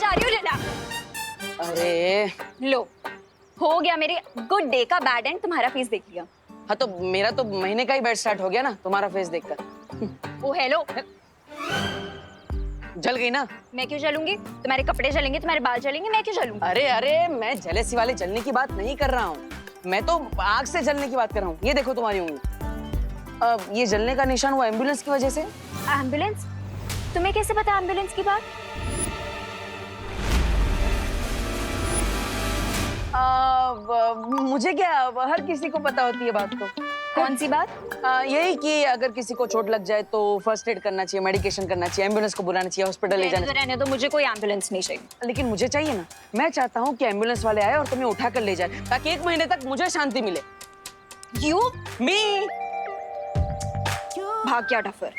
जा रही हूँ, लेना। अरे लो, हो गया मेरे गुड डे का बैड एंड, तुम्हारा फेस देख लिया। हाँ, तो मेरा तो महीने का ही बैड स्टार्ट हो गया ना तुम्हारा फेस देखकर। ओ हेलो, जल गई ना? मैं क्यों जलूंगी? तुम्हारे कपड़े जलेंगे, तुम्हारे बाल जलेंगे, मैं क्यों जलूंगी? अरे अरे, मैं जेलेसी वाले जलने की बात नहीं कर रहा हूँ, मैं तो आग से जलने की बात कर रहा हूँ। ये देखो तुम्हारी उंगली, ये जलने का निशान वो एम्बुलेंस की वजह से। एम्बुलेंस? तुम्हें कैसे पता एम्बुलेंस की बात? मुझे क्या, हर किसी को पता होती है बात तो। कौन सी बात? यही कि अगर किसी को चोट लग जाए तो फर्स्ट एड करना चाहिए, मेडिकेशन करना चाहिए, एम्बुलेंस को बुलाना चाहिए, हॉस्पिटल ले जाना चाहिए। रहने दो, मुझे कोई एम्बुलेंस नहीं चाहिए। लेकिन मुझे चाहिए ना, मैं चाहता हूँ कि एम्बुलेंस वाले आए और तुम्हें उठा कर ले जाए, ताकि 1 महीने तक मुझे शांति मिले। यू मी भाग गया डफर।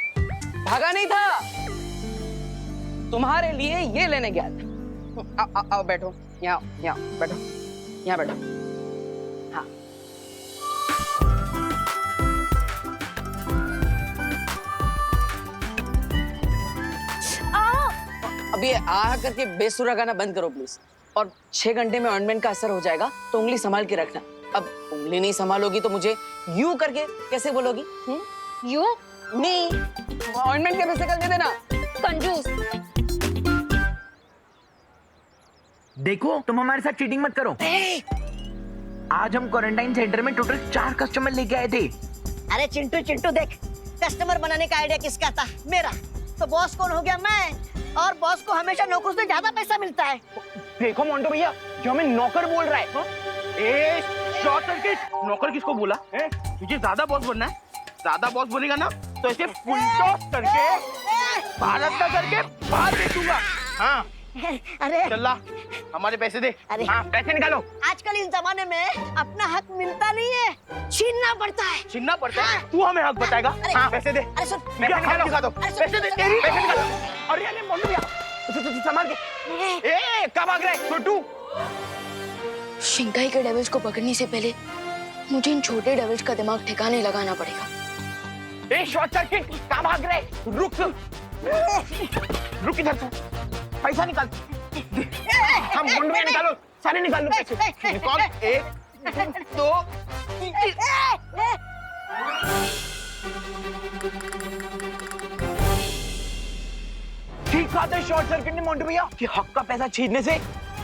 भागा नहीं था, तुम्हारे लिए ये लेने गया था। आओ बैठो, यहाँ बैठो, यहाँ बैठो। हाँ, अभी आ करके बेसुरा गाना बंद करो प्लीज। और 6 घंटे में ऑइंटमेंट का असर हो जाएगा, तो उंगली संभाल के रखना। अब उंगली नहीं संभालोगी तो मुझे यू करके कैसे बोलोगी? यू नहीं, ऑइंटमेंट के पैसे कल दे देना। कंजूस। देखो, तुम हमारे साथ चीटिंग मत करो। आज हम क्वारंटाइन सेंटर में टोटल 4 कस्टमर लेके आए थे। अरे चिंटू चिंटू देख, कस्टमर बनाने का आइडिया किसका था? मेरा। तो बॉस कौन हो गया? मैं। और बॉस को हमेशा नौकर से ज्यादा पैसा मिलता है। देखो मोंटो भैया, जो हमें नौकर बोल रहा है। ए शॉर्ट सर्किट, नौकर किसको बोला? तुझे ज्यादा बॉस बनना है? ज्यादा बॉस बनेगा ना तो ऐसे फुल टॉस करके भारत का करके बाहर दे दूंगा। हाँ अरे चल्ला, हमारे पैसे दे। अरे हाँ, पैसे निकालो। आजकल इस जमाने में अपना हक मिलता नहीं है, छीनना पड़ता है। छीनना पड़ता है? तू हमें हक बताएगा? हाँ, पैसे दे। अरे सुन, पैसे निकालो, दिखा दो। पैसे दे, तेरी पैसे निकालो। अरे अरे मोंटो भैया, संभाल के। ए कब भाग रहा है छोटू? शिंकाई के डेविल्स को पकड़ने से पहले मुझे इन छोटे डेविल्स का दिमाग ठिकाने लगाना पड़ेगा। ए शॉर्ट सर्किट, कहाँ भाग रहा है? रुक रुक इधर से, पैसा निकाल। हम मोंटो भैया निकालो, सारे निकाल लो पैसे। निकाल। 1 2 ठीक कहा था शॉर्ट सर्किट ने मोंटो भैया कि हक का पैसा छीनने से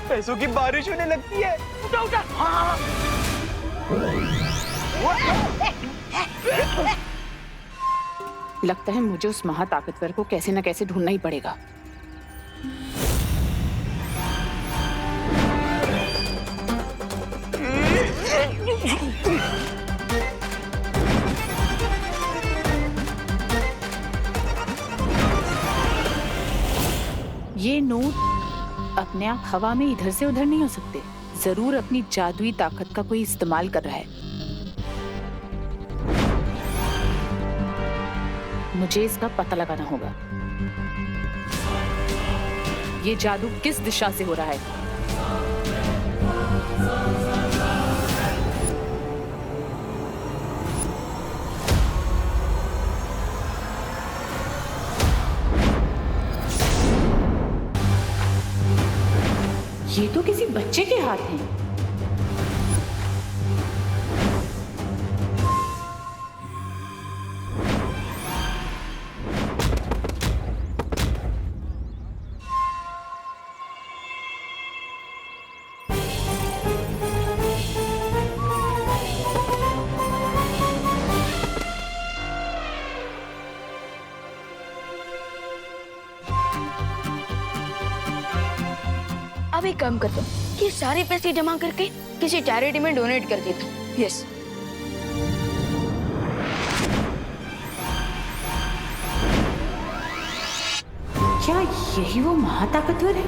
पैसों की बारिश होने लगती है। उठा उठा। हाँ लगता है मुझे उस महाताकतवर को कैसे न कैसे ढूंढना ही पड़ेगा। ये नोट अपने आप हवा में इधर से उधर नहीं हो सकते, जरूर अपनी जादुई ताकत का कोई इस्तेमाल कर रहा है। मुझे इसका पता लगाना होगा। ये जादू किस दिशा से हो रहा है? ये तो किसी बच्चे के हाथ हैं। अब एक काम करता हूँ कि सारे पैसे जमा करके किसी चैरिटी में डोनेट कर देता हूँ। यस। क्या यही वो महाताकतवर है?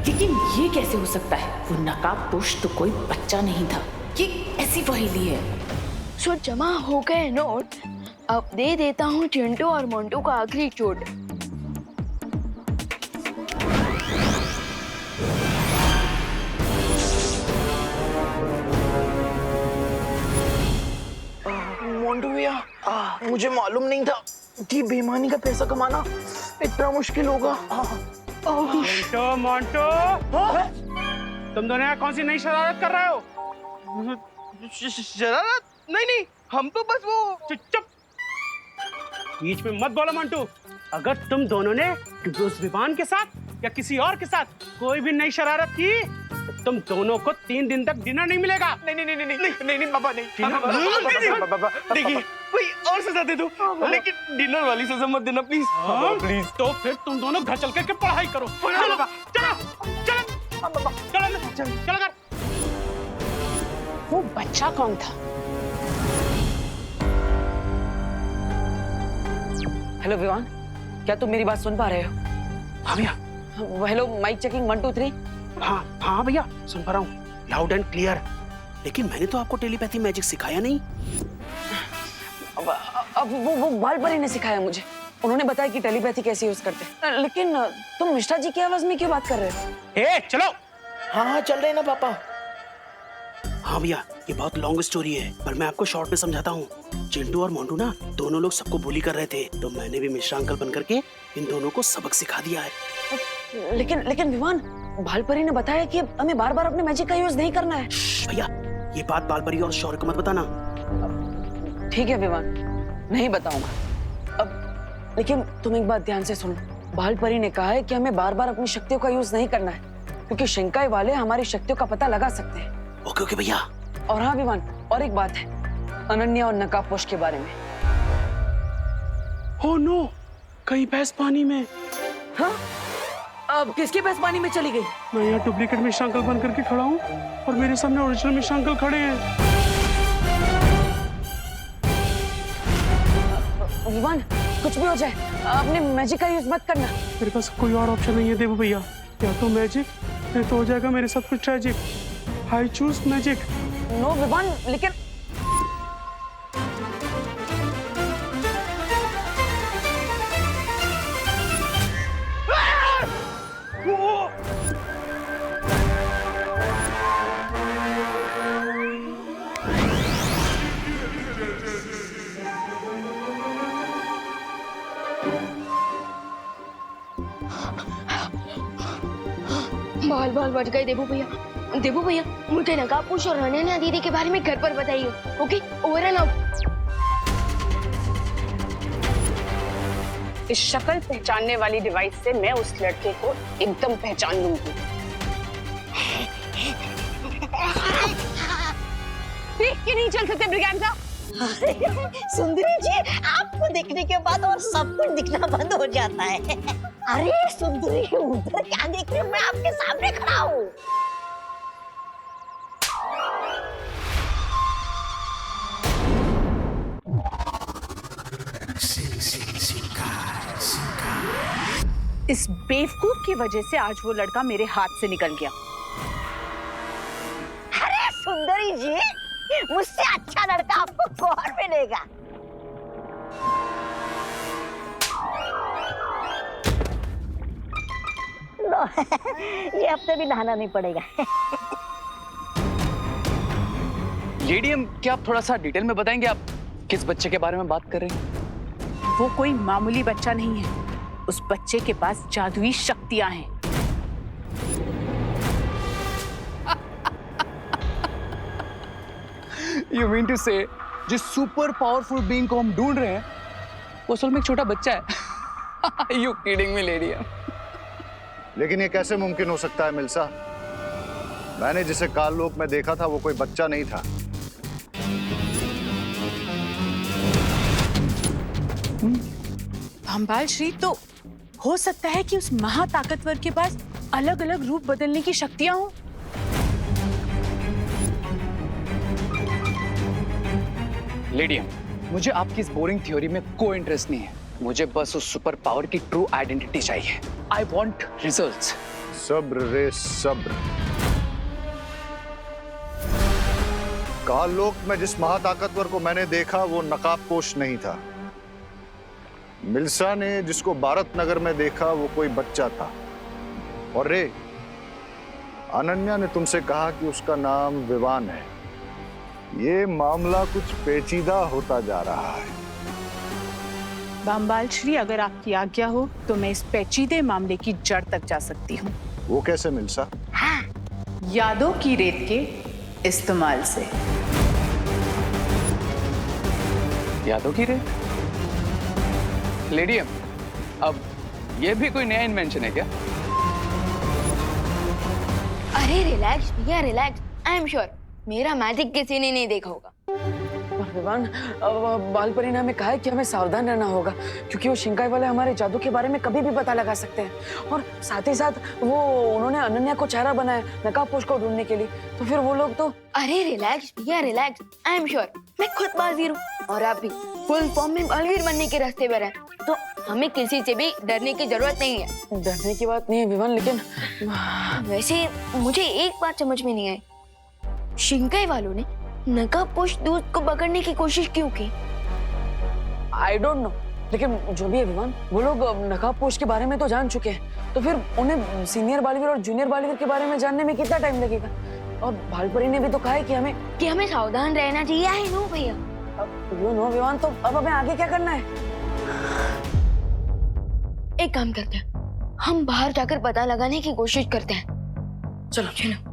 लेकिन ये कैसे हो सकता है? वो नकाबपोश तो कोई बच्चा नहीं था। ये ऐसी पहेली है। सो जमा हो गए नोट, अब दे देता हूँ चिंटू और मोंटू को आखिरी चोट। मोंटो भैया, मुझे मालूम नहीं था कि बेईमानी का पैसा कमाना इतना मुश्किल होगा? मोंटो मोंटो, तुम दोनों यहाँ कौन सी नई शरारत कर रहे हो? शरारत? नहीं नहीं, हम तो बस वो चुप, बीच में मत बोलो मोंटू। अगर तुम दोनों ने उस विवान के साथ या किसी और के साथ कोई भी नई शरारत की तो तुम दोनों को 3 दिन तक डिनर नहीं मिलेगा। नहीं नहीं नहीं नहीं नहीं नहीं नहीं बाबा नहीं। देखिए कोई और सजा दे दो, लेकिन डिनर वाली सजा मत देना प्लीज। प्लीज। तो फिर तुम दोनों घर चल करके पढ़ाई करो। चलो चलो चलो चलो चलो कर। वो बच्चा कौन था? हेलो विवान, क्या तुम मेरी बात सुन पा रहे हो? हाँ भैया। Hello, mic checking 1 2 3। हाँ भैया, सुन पा रहा हूँ लाउड एंड क्लियर। लेकिन मैंने तो आपको टेलीपैथी मैजिक सिखाया नहीं। अब वो बालपरी ने सिखाया मुझे। उन्होंने बताया कि टेलीपैथी कैसे यूज करते हैं। लेकिन तुम मिश्रा जी की आवाज में क्यों बात कर रहे हो? ए चलो। हाँ चल रहे ना पापा। हाँ भैया, ये बहुत लॉन्ग स्टोरी है, पर मैं आपको शॉर्ट में समझाता हूँ। चिंटू और मोंटू ना दोनों लोग सबको बुली कर रहे थे, तो मैंने भी मिश्रा अंकल बन करके इन दोनों को सबक सिखा दिया है। लेकिन विवान, बालपरी ने बताया कि हमें बार बार अपने मैजिक का यूज नहीं करना है। भैया, ये बात बालपरी और शौर्य को मत बताना। ठीक है विवान, नहीं बताऊंगा। अब लेकिन तुम एक बात ध्यान से सुनो। बालपरी ने कहा है कि हमें बार बार अपनी शक्तियों का यूज नहीं करना है, क्योंकि शिंकाई वाले हमारी शक्तियों का पता लगा सकते हैं। ओके ओके भैया। और हाँ विवान, और एक बात है, अनन्या और नकाबपोश के बारे में। ओह नो, कहीं भैंस पानी में। हाँ? अब किसकी भैंस पानी में चली गई? मैं यहाँ डुप्लीकेट मिश्रा अंकल बन करके खड़ा हूँ और मेरे सामने ओरिजिनल मिश्रा अंकल खड़े हैं। विवान, कुछ भी हो जाए अपने मैजिक का यूज मत करना। मेरे पास कोई और ऑप्शन नहीं है देवू भैया, या तो मैजिक या तो हो जाएगा मेरे साथ कुछ tragic. I choose magic. No Vivaan, लेकिन बाल बच गए देबू भैया। देबू भैया, मुझे नकाबपोश और अनन्या दीदी के बारे में घर पर बताइए। Okay, over and out. इस शक्ल पहचानने वाली डिवाइस से मैं उस लड़के को एकदम पहचान लूंगी। देख के नहीं चल सकते ब्रिगेंजा। सुंदरी जी, आपको देखने के बाद और सब कुछ दिखना बंद हो जाता है। अरे सुंदरी, उधर क्या देख रहे हो? मैं आपके सामने खड़ा हूँ। इस बेवकूफ की वजह से आज वो लड़का मेरे हाथ से निकल गया। अरे सुंदरी जी, मुझसे अच्छा लड़का आपको कौन मिलेगा? लो, ये हफ्ते भी नहाना नहीं पड़ेगा। लेडीएम, क्या आप थोड़ा सा डिटेल में बताएंगे आप किस बच्चे के बारे में बात कर रहे हैं? वो कोई मामूली बच्चा नहीं है, उस बच्चे के पास जादुई शक्तियां हैं। You mean to say, जिस सुपर पावरफुल बीइंग को हम ढूंढ रहे हैं वो असल में एक छोटा बच्चा है? You kidding me, लेडीएम? लेकिन ये कैसे मुमकिन हो सकता है मिल्सा? मैंने जिसे काललोक में देखा था वो कोई बच्चा नहीं था। भंबाल श्री, तो हो सकता है कि उस महाताकतवर के पास अलग अलग रूप बदलने की शक्तियां हों। लेडीएम, मुझे आपकी इस बोरिंग थ्योरी में कोई इंटरेस्ट नहीं है। मुझे बस उस सुपर पावर की ट्रू आइडेंटिटी चाहिए। I want results. सब्र रे सब्र। काललोक में जिस महाताकतवर को मैंने देखा वो नकाबपोश नहीं था। मिल्सा ने जिसको भारत नगर में देखा वो कोई बच्चा था। और रे, अनन्या ने तुमसे कहा कि उसका नाम विवान है। ये मामला कुछ पेचीदा होता जा रहा है। बामबाल श्री, अगर आपकी आज्ञा हो तो मैं इस पेचीदे मामले की जड़ तक जा सकती हूँ। वो कैसे मिलसा? यादों की रेत के इस्तेमाल से। यादों की रेत? लेडियम, अब ये भी कोई नया इन्वेंशन है क्या? अरे रिलैक्स भैया रिलैक्स, आई एम श्योर मेरा मैजिक किसी ने नहीं देखा होगा। विवान, बालपरी ने हमें कहा है कि हमें सावधान रहना होगा, क्योंकि वो शिंकाई वाले हमारे जादू के बारे में कभी भी पता लगा सकते हैं। और साथ ही साथ उन्होंने अनन्या को चेहरा बनाया नकाबपोश को ढूंढने के लिए, तो फिर वो लोग तो। अरे रिलैक्स भैया रिलैक्स, आई एम श्योर मैं खुद बाजीर हूँ और आप भी फुल फॉर्म में बालवीर बनने के रास्ते पर हैं, तो हमें किसी से भी डरने की जरूरत नहीं है। डरने की बात नहीं है विवान, लेकिन वैसे मुझे एक बात समझ में नहीं आई, शिंकाई वालों ने नकाबपोश दूत को पकड़ने की कोशिश क्यों की? आई डोंट नो, लेकिन जो भी है विवान, वो लोग नकाबपोश के बारे में तो जान चुके हैं, तो फिर उन्हें सीनियर बालवीर और जूनियर बालवीर के बारे में जानने में कितना टाइम लगेगा? और बालपरी ने भी तो कहा है कि हमें सावधान रहना चाहिए। आई नो भैया। यू नो विवान, तो अब हमें आगे क्या करना है? एक काम करते हैं, हम बाहर जाकर पता लगाने की कोशिश करते हैं। चलो चलो।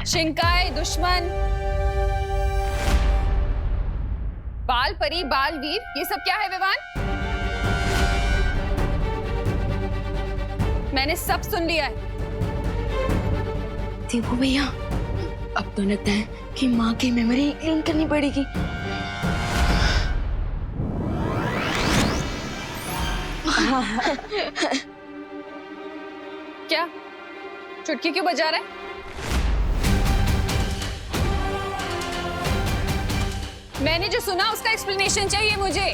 शिंकाई दुश्मन, बाल परी बालवीर, ये सब क्या है विवान? मैंने सब सुन लिया है। देखो भैया, अब तो लगता है कि माँ की मेमोरी क्लीन करनी पड़ेगी। क्या चुटकी क्यों बजा रहा है? मैंने जो सुना उसका एक्सप्लेनेशन चाहिए मुझे।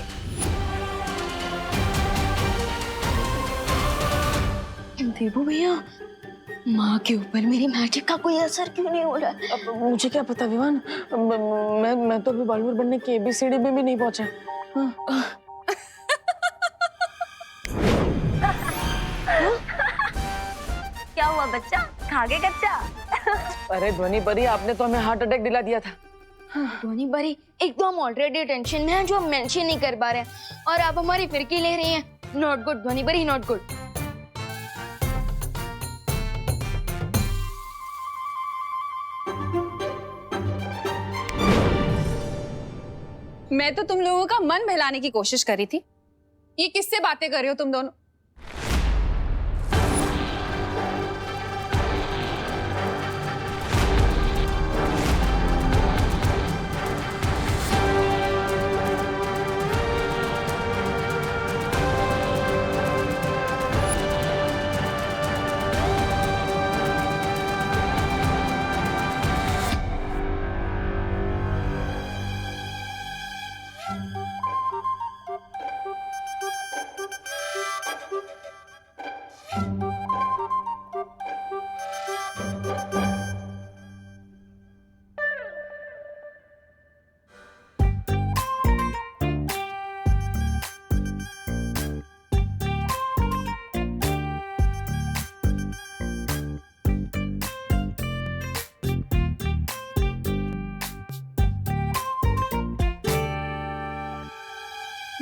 देवू भैया, माँ के ऊपर मेरी मैजिक का कोई असर क्यों नहीं हो रहा? अब मुझे क्या पता विवान, मैं तो अभी बालवीर बनने की ABCD में भी नहीं पहुंचा। हाँ। क्या हुआ बच्चा, खा गए कच्चा? अरे ध्वनि परी, आपने तो हमें हार्ट अटैक दिला दिया था। ध्वनि परी, एक तो हम ऑलरेडी टेंशन में हैं जो हम मेंशन नहीं कर पा रहे हैं, और आप हमारी फिरकी ले रही हैं। नॉट गुड ध्वनि परी, नॉट गुड। मैं तो तुम लोगों का मन बहलाने की कोशिश कर रही थी। ये किससे बातें कर रहे हो तुम दोनों?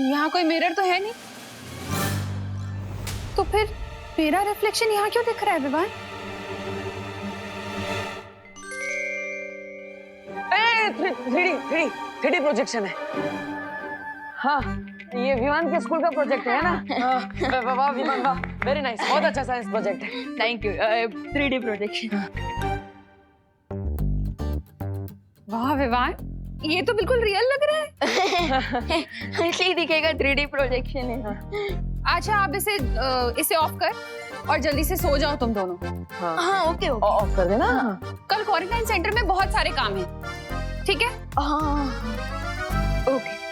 यहाँ कोई मिरर तो है नहीं, तो फिर मेरा रिफ्लेक्शन यहाँ क्यों दिख रहा है विवान? 3D प्रोजेक्शन है। हाँ, ये विमान के स्कूल का प्रोजेक्ट है ना? वाह विमान, वाह, वेरी नाइस, बहुत अच्छा साइंस प्रोजेक्ट है। Thank you. 3D projection. वाह विवान, ये तो बिल्कुल रियल लग रहा है। ऐसे ही दिखेगा, 3D प्रोजेक्शन है। अच्छा, आप इसे ऑफ कर और जल्दी से सो जाओ तुम दोनों। हाँ ओके ओके, ऑफ कर देना। कल क्वारंटाइन सेंटर में बहुत सारे काम हैं, ठीक है? हाँ ओके।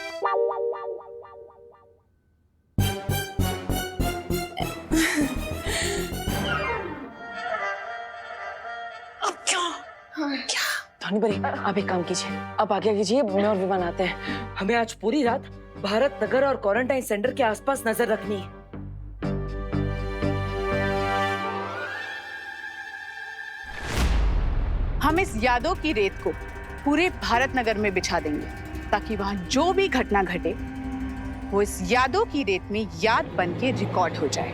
ध्वनि परी, आप एक काम कीजिए, आप आगे कीजिए, मैं और विमान आते हैं। हमें आज पूरी रात भारत नगर और क्वारंटाइन सेंटर के आसपास नजर रखनी है। हम इस यादों की रेत को पूरे भारत नगर में बिछा देंगे ताकि वहां जो भी घटना घटे वो इस यादों की रेत में याद बन के रिकॉर्ड हो जाए।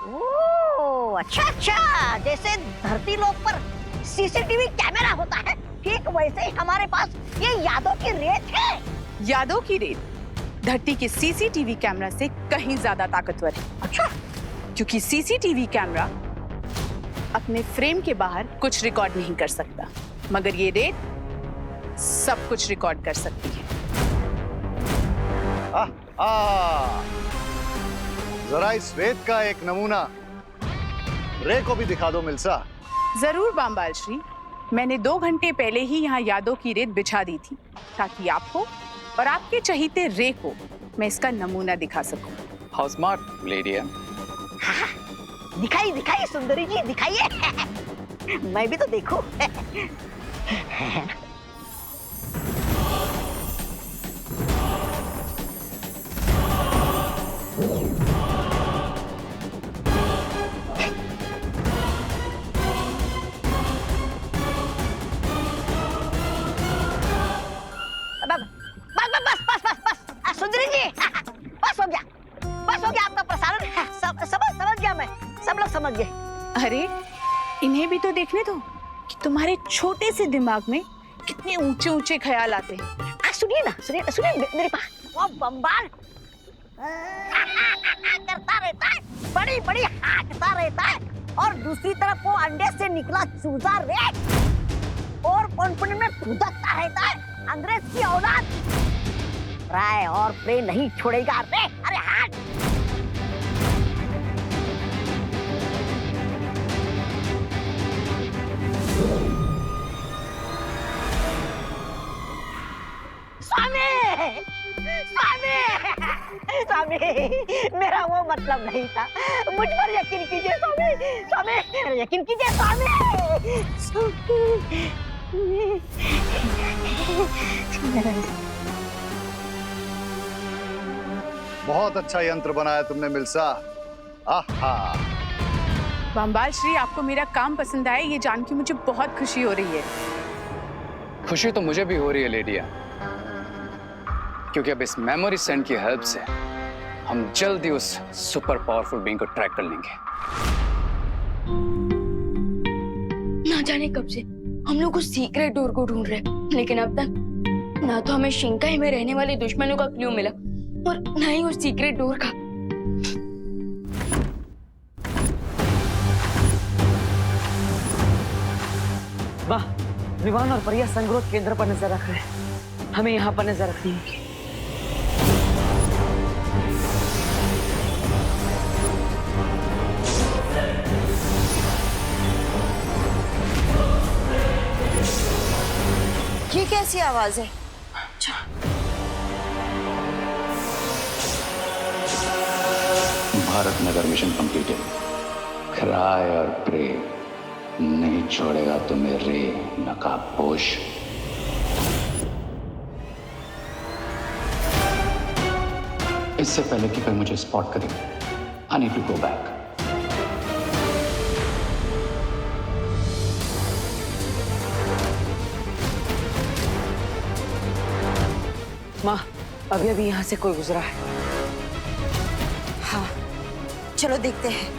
ओह, अच्छा अच्छा, जैसे धरती लोक पर सीसीटीवी कैमरा होता है, ठीक वैसे ही हमारे पास ये यादों की रेत है। यादों की रेत धरती के सीसीटीवी कैमरा से कहीं ज्यादा ताकतवर है। अच्छा, क्योंकि सीसीटीवी कैमरा अपने फ्रेम के बाहर कुछ रिकॉर्ड नहीं कर सकता, मगर ये रेत सब कुछ रिकॉर्ड कर सकती है। जरा इस रेत का एक नमूना रे को भी दिखा दो मिल्सा। जरूर बामबाल श्री, मैंने 2 घंटे पहले ही यहाँ यादों की रेत बिछा दी थी ताकि आपको और आपके चहीते रे को मैं इसका नमूना दिखा सकूं। हाउ स्मार्ट लेडी है। दिखाइए दिखाइए सुंदरी जी, दिखाइए। मैं भी तो देखूं। बस सुंदरी जी, बस हो गया आपका प्रसारण। समझ गया मैं, सब लोग समझ गए। अरे इन्हें भी तो देखने दो कि तुम्हारे छोटे से दिमाग में कितने ऊंचे ऊंचे ख्याल आते हैं। सुनिए ना, सुनिए मेरे पास वो बम्बाल करता रहता है, बड़ी बड़ी हाँकता रहता है, और दूसरी तरफ वो अंडे से निकला चूजा रेत और पनपने में फुदकता रहता है। अंग्रेज की औलाद राय और प्रे नहीं छोड़ेगा रे। अरे हाँ, स्वामी स्वामी स्वामी, मेरा वो मतलब नहीं था, मुझ पर यकीन कीजिए स्वामी। स्वामी यकीन कीजिए स्वामी। बहुत अच्छा यंत्र बनाया तुमने मिल्सा। आहा। बामबाल श्री, आपको मेरा काम पसंद आया ये जान के मुझे बहुत खुशी हो रही है। खुशी तो मुझे भी हो रही है लेडिया, क्योंकि अब इस मेमोरी सेंड की हेल्प से हम जल्द ही उस सुपर पावरफुल बीइंग को ट्रैक कर लेंगे। ना जाने कब से हम लोग उस सीक्रेट डोर को ढूंढ रहे हैं, लेकिन अब तक ना तो हमें शिंकाई में रहने वाले दुश्मनों का क्लू मिला और ना ही उस सीक्रेट डोर का। वाह, विवान और परिया संग्रोध केंद्र पर नजर रख रहे हैं, हमें यहाँ पर नजर रखनी होगी। ये कैसी आवाज है? Bharat Nagar mission completed. Cry और प्रे नहीं छोड़ेगा तुम्हें रे नकाबपोश। इससे पहले कि कोई मुझे स्पॉट करे, I need to go back. माँ, अभी अभी यहाँ से कोई गुजरा है। हाँ, चलो देखते हैं।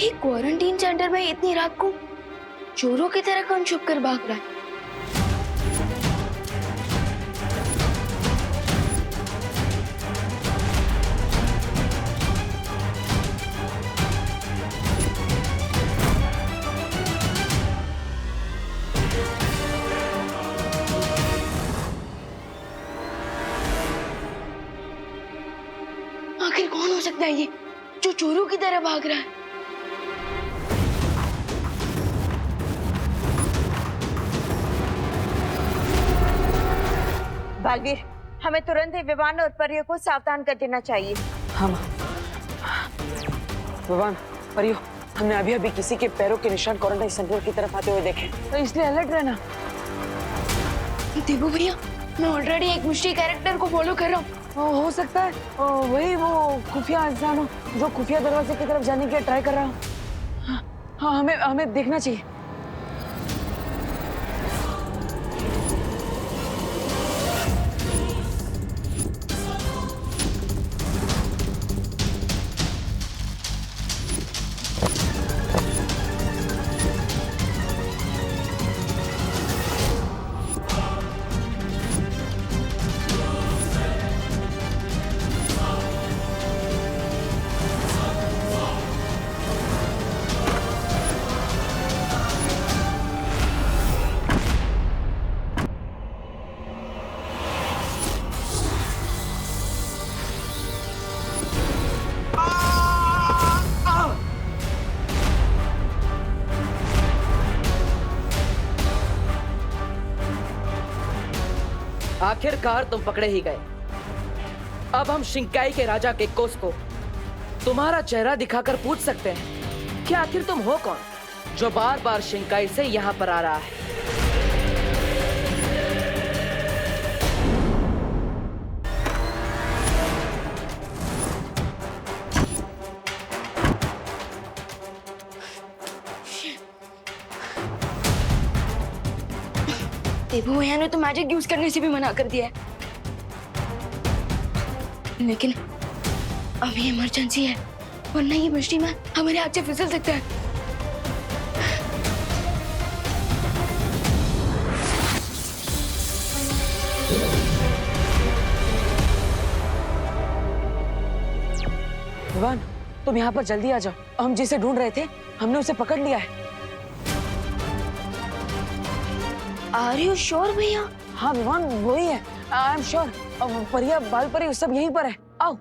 एक क्वारंटीन सेंटर में इतनी रात को चोरों की तरह कौन छुप कर भाग रहा है? आखिर कौन हो सकता है ये जो चोरों की तरह भाग रहा है? बालवीर, हमें तुरंत ही विवान और परियों को सावधान कर देना चाहिए। हाँ माँ। विवान, परियो, हमने अभी अभी किसी के पैरों के निशान क्वारंटाइन सेंटर की तरफ आते हुए देखे, तो इसलिए अलर्ट रहना। देवू भैया, मैं ऑलरेडी एक मिस्ट्री कैरेक्टर को फॉलो कर रहा हूँ। हो सकता है वही वो खुफिया इंसान हो जो खुफिया दरवाजे की तरफ जाने के लिए ट्राई कर रहा हो। हाँ, हमें देखना चाहिए। आखिरकार तुम पकड़े ही गए। अब हम शिंकाई के राजा केकोस को तुम्हारा चेहरा दिखाकर पूछ सकते हैं कि आखिर तुम हो कौन जो बार बार शिंकाई से यहाँ पर आ रहा है। देवू भैया ने तो मैजिक यूज करने से भी मना कर दिया है, लेकिन अभी इमरजेंसी है, वरना ये मिस्ट्री मैन हमारे हाथ से फिसल सकता है। विवान, तुम यहाँ पर जल्दी आ जाओ। हम जिसे ढूंढ रहे थे हमने उसे पकड़ लिया है। आर यू श्योर भैया? हाँ विवान, वही है। आई एम श्योर। परिया, बाल परी सब यहीं पर है। आओ।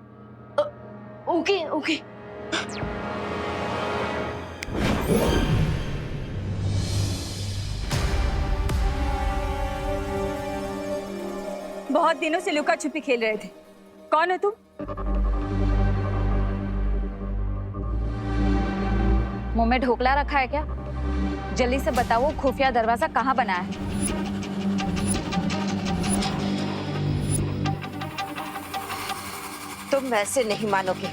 Okay okay. बहुत दिनों से लुका छुपी खेल रहे थे। कौन है तुम? मुंह में ढोकला रखा है क्या? जल्दी से बताओ, खुफिया दरवाजा कहाँ बना है? तुम वैसे नहीं मानोगे।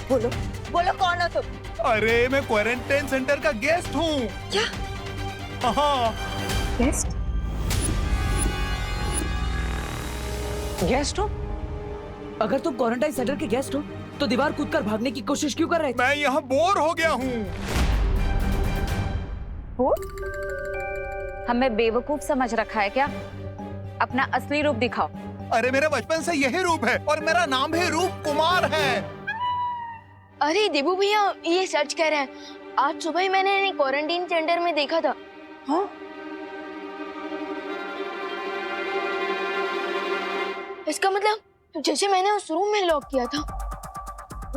बोलो बोलो, कौन हो तुम? अरे मैं क्वारंटाइन सेंटर का गेस्ट हूँ। क्या? हाँ। गेस्ट? गेस्ट हो? अगर तुम क्वारंटाइन सेंटर के गेस्ट हो तो दीवार कूदकर भागने की कोशिश क्यों कर रहे थे? मैं यहाँ बोर हो गया हूँ। हमें बेवकूफ समझ रखा है क्या? अपना असली रूप दिखाओ। अरे मेरा बचपन से यही रूप है और मेरा नाम भी रूप कुमार है। अरे देवू भैया, ये सच कह रहे हैं। आज सुबह ही मैंने इन्हें क्वारंटाइन सेंटर में देखा था। हाँ? इसका मतलब जैसे मैंने उस रूम में लॉक किया था,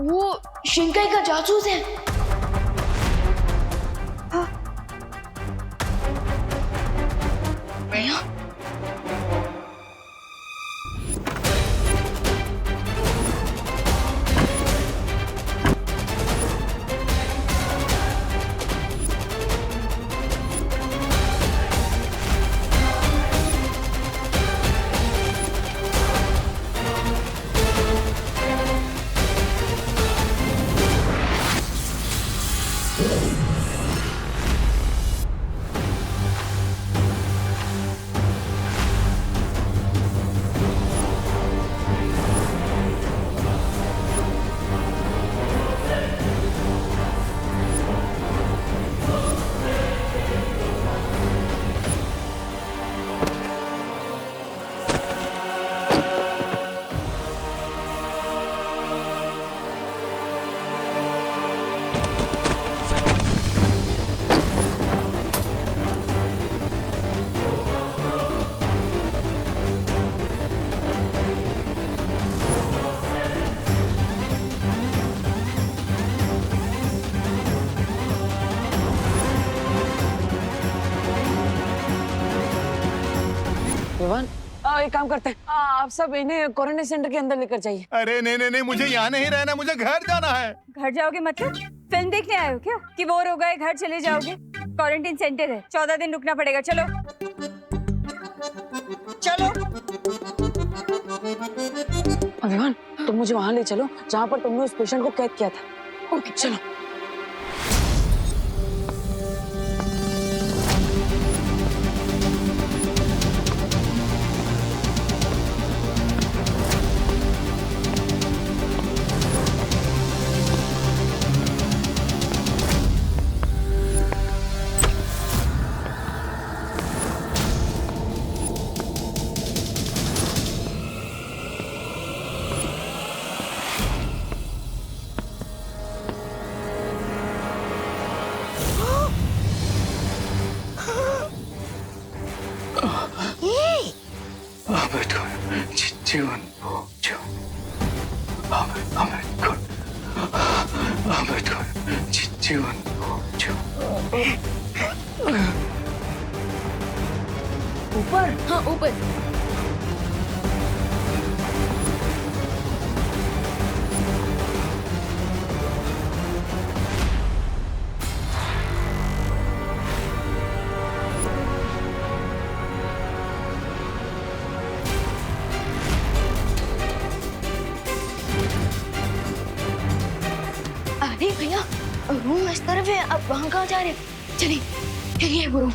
वो शिंकाई का जासूस है। हाँ। भैया, एक काम करते हैं, आप सब इन्हें क्वारंटाइन सेंटर के अंदर लेकर जाइए। अरे नहीं नहीं नहीं, मुझे यहाँ नहीं रहना, मुझे घर जाना है। घर जाओगे मतलब फिल्म देखने आए हो क्या कि बोर हो गए घर चले जाओगे? क्वारंटाइन सेंटर है, 14 दिन रुकना पड़ेगा। चलो चलो अभिमान, तुम मुझे वहां ले चलो जहाँ पर तुमने उस पेशेंट को कैद किया था। ओके चलो। जीवन जो जीवन जो ऊपर? हाँ ऊपर। अरे भैया रूम इस तरफ है, अब वहाँ कहाँ जा रहे हैं? चलिए यही है वो रूम।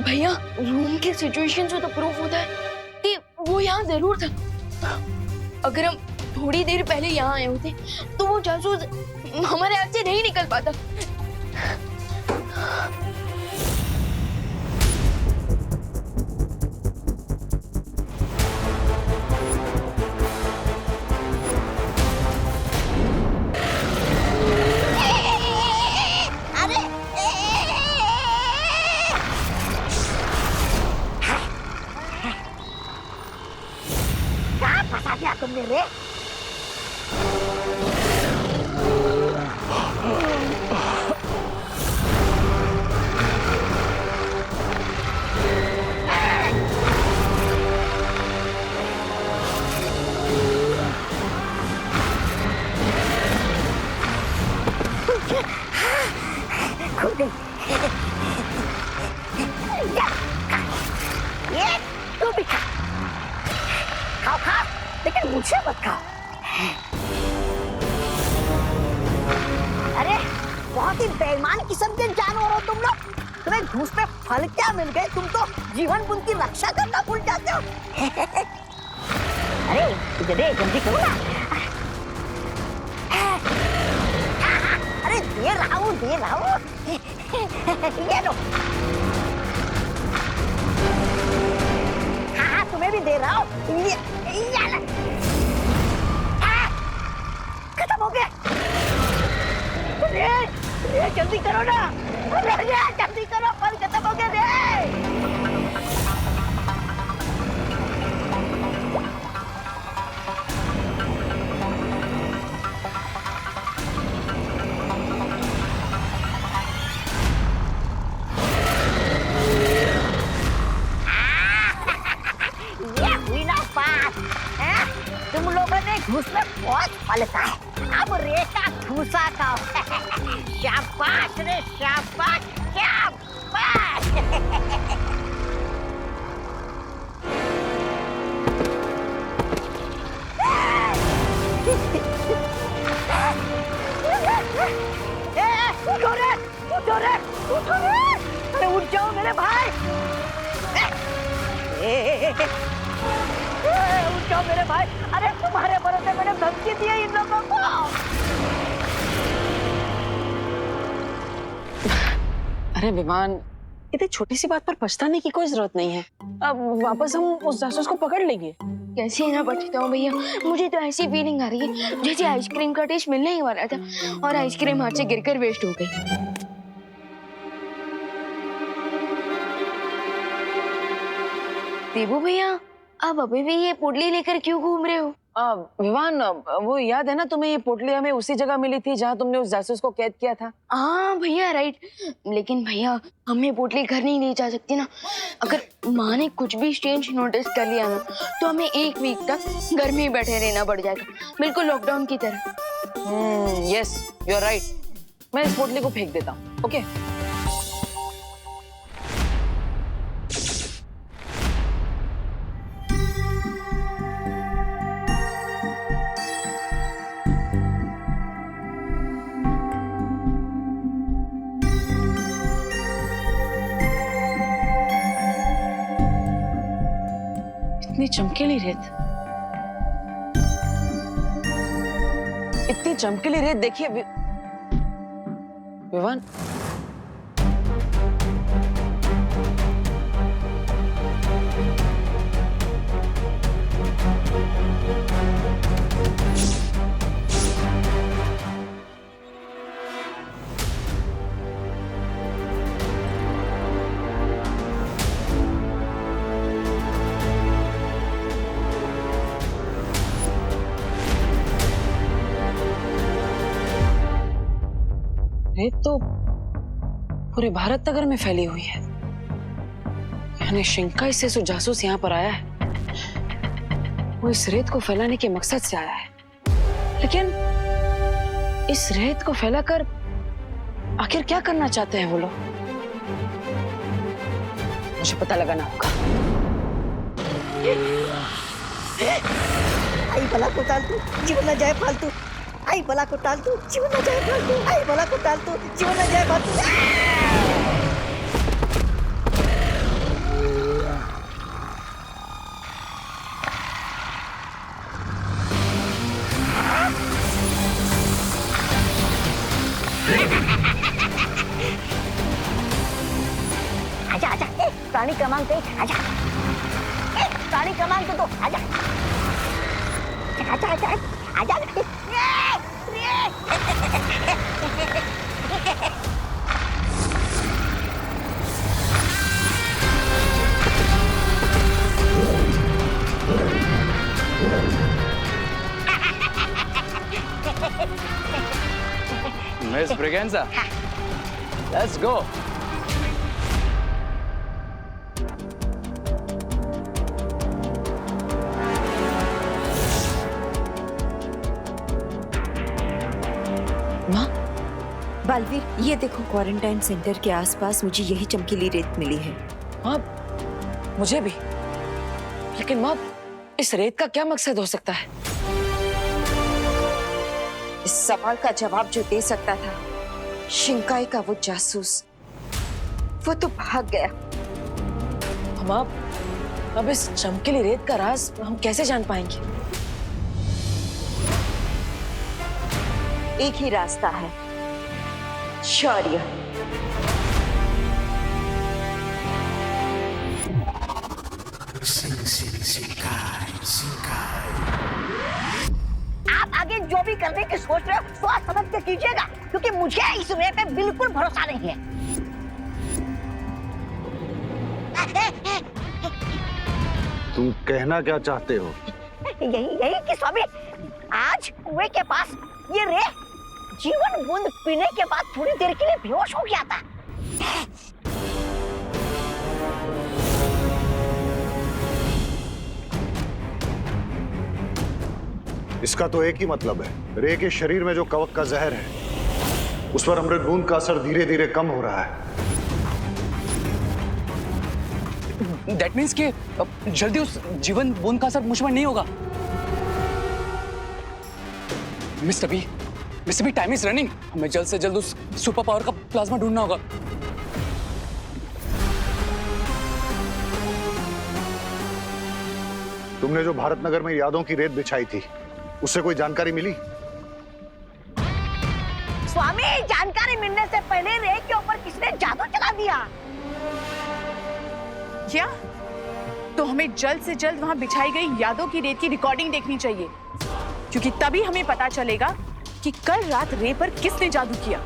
भैया रूम के सिचुएशन से तो प्रूफ होता है कि वो यहाँ जरूर था। अगर हम थोड़ी देर पहले यहाँ आए होते तो वो जासूस हमारे हाथ से नहीं निकल पाता। अरे कहाँ फंसा दिया तुमने रे? ये तू भी खा, खाओ खा, लेकिन मुझे मत खाओ। अरे बहुत ही बेईमान किस्म के जानवर हो तुम लोग। तुम्हें घूस पे फल क्या मिल गए, तुम तो जीवन बुन की रक्षा करना भूल जाते हो। अरे दे जल्दी करो ना। अरे दे रहा हूँ ये लो। हाँ तुम्हें भी दे रहा हूँ, ये ले। खत्म हो गया। ये जल्दी करो ना, जल्दी करो, फल खत्म हो गया रे। तुम लोगों ने घूस में बहुत फलता है, अब रेशा घूसा खाओ। शाबाश रे शाबाश शाबाश। उठो रे, अरे उठ जाओ मेरे भाई। उठ जाओ मेरे भाई। अरे तुम्हारे भरोसे मैंने धमकी दी है इन लोगों को। अरे विमान, इतनी छोटी सी बात पर पछताने की कोई जरूरत नहीं है। अब वापस हम उस जासूस को पकड़ लेंगे। कैसे ना पछताऊं भैया, मुझे तो ऐसी फीलिंग आ रही है जैसे आइसक्रीम का टेस्ट मिलने ही वाला था और आइसक्रीम हाथ से गिरकर वेस्ट हो गई। देबू भैया, आप अभी भी ये पोटली लेकर क्यों घूम रहे हो? विवान, वो याद है ना तुम्हें, ये पोटली हमें उसी जगह मिली थी जहाँ तुमने उस जासूस को कैद किया था। हाँ भैया, राइट। लेकिन भैया, हम ये पोटली घर नहीं ले जा सकती ना। अगर माँ ने कुछ भी स्ट्रेंज नोटिस कर लिया ना, तो हमें 1 वीक तक घर में ही बैठे रहना पड़ जाएगा, बिल्कुल लॉकडाउन की तरह। Yes, you are right. मैं इस पोटली को फेंक देता हूँ। ओके। इतनी चमकीली रेत, इतनी चमकीली रेत देखिए विवान। रेत तो पूरे भारत नगर में फैली हुई है। यानी शिंकाई से जो जासूस यहाँ पर आया है, वो इस रेत को फैलाने के मकसद से आया है। लेकिन इस रेत को फैलाकर आखिर क्या करना चाहते हैं वो लोग, मुझे पता लगाना होगा। आई भला को टाल तू, जीवन न जाए फालतू। आई भला को टाल तू, जीवन न जाए फालतू। आई भला को टाल तू, जीवन न जाए फालतू। आजा आजा, प्राणी क्रमांक 1, आजा। प्राणी क्रमांक 2, आजा आजा आजा आजा। Miss Braganza, let's go. Baalveer, ये देखो, क्वारंटाइन सेंटर के आसपास मुझे यही चमकीली रेत मिली है। माँ, मुझे भी। लेकिन माँ, इस रेत का क्या मकसद हो सकता है? इस सवाल का जवाब जो दे सकता था शिंकाई का वो जासूस, वो तो भाग गया। माँ, अब इस चमकीली रेत का राज हम कैसे जान पाएंगे? एक ही रास्ता है, शौर्य। आप आगे जो भी करने की सोच रहे हो सोच समझ के कीजिएगा, क्योंकि मुझे इस रे पे बिल्कुल भरोसा नहीं है। तुम कहना क्या चाहते हो? यही कि स्वामी, आज कुएं के पास ये रे जीवन बूंद पीने के बाद थोड़ी देर के लिए बेहोश हो गया था। इसका तो एक ही मतलब है, रे के शरीर में जो कवक का जहर है उस पर अमृत बूंद का असर धीरे धीरे कम हो रहा है। That means कि जल्दी उस जीवन बूंद का असर मुझ पर नहीं होगा। Mister B, time is running. हमें जल्द से जल्द उस सुपर पावर का प्लाज्मा ढूंढना होगा। तुमने जो भारत नगर में यादों की रेत बिछाई थी, उससे कोई जानकारी मिली? स्वामी, जानकारी मिलने से पहले रे के ऊपर किसने जादू चला दिया? क्या? तो हमें जल्द से जल्द वहां बिछाई गई यादों की रेत की रिकॉर्डिंग देखनी चाहिए, क्योंकि तभी हमें पता चलेगा कि कल रात रे पर किसने जादू किया।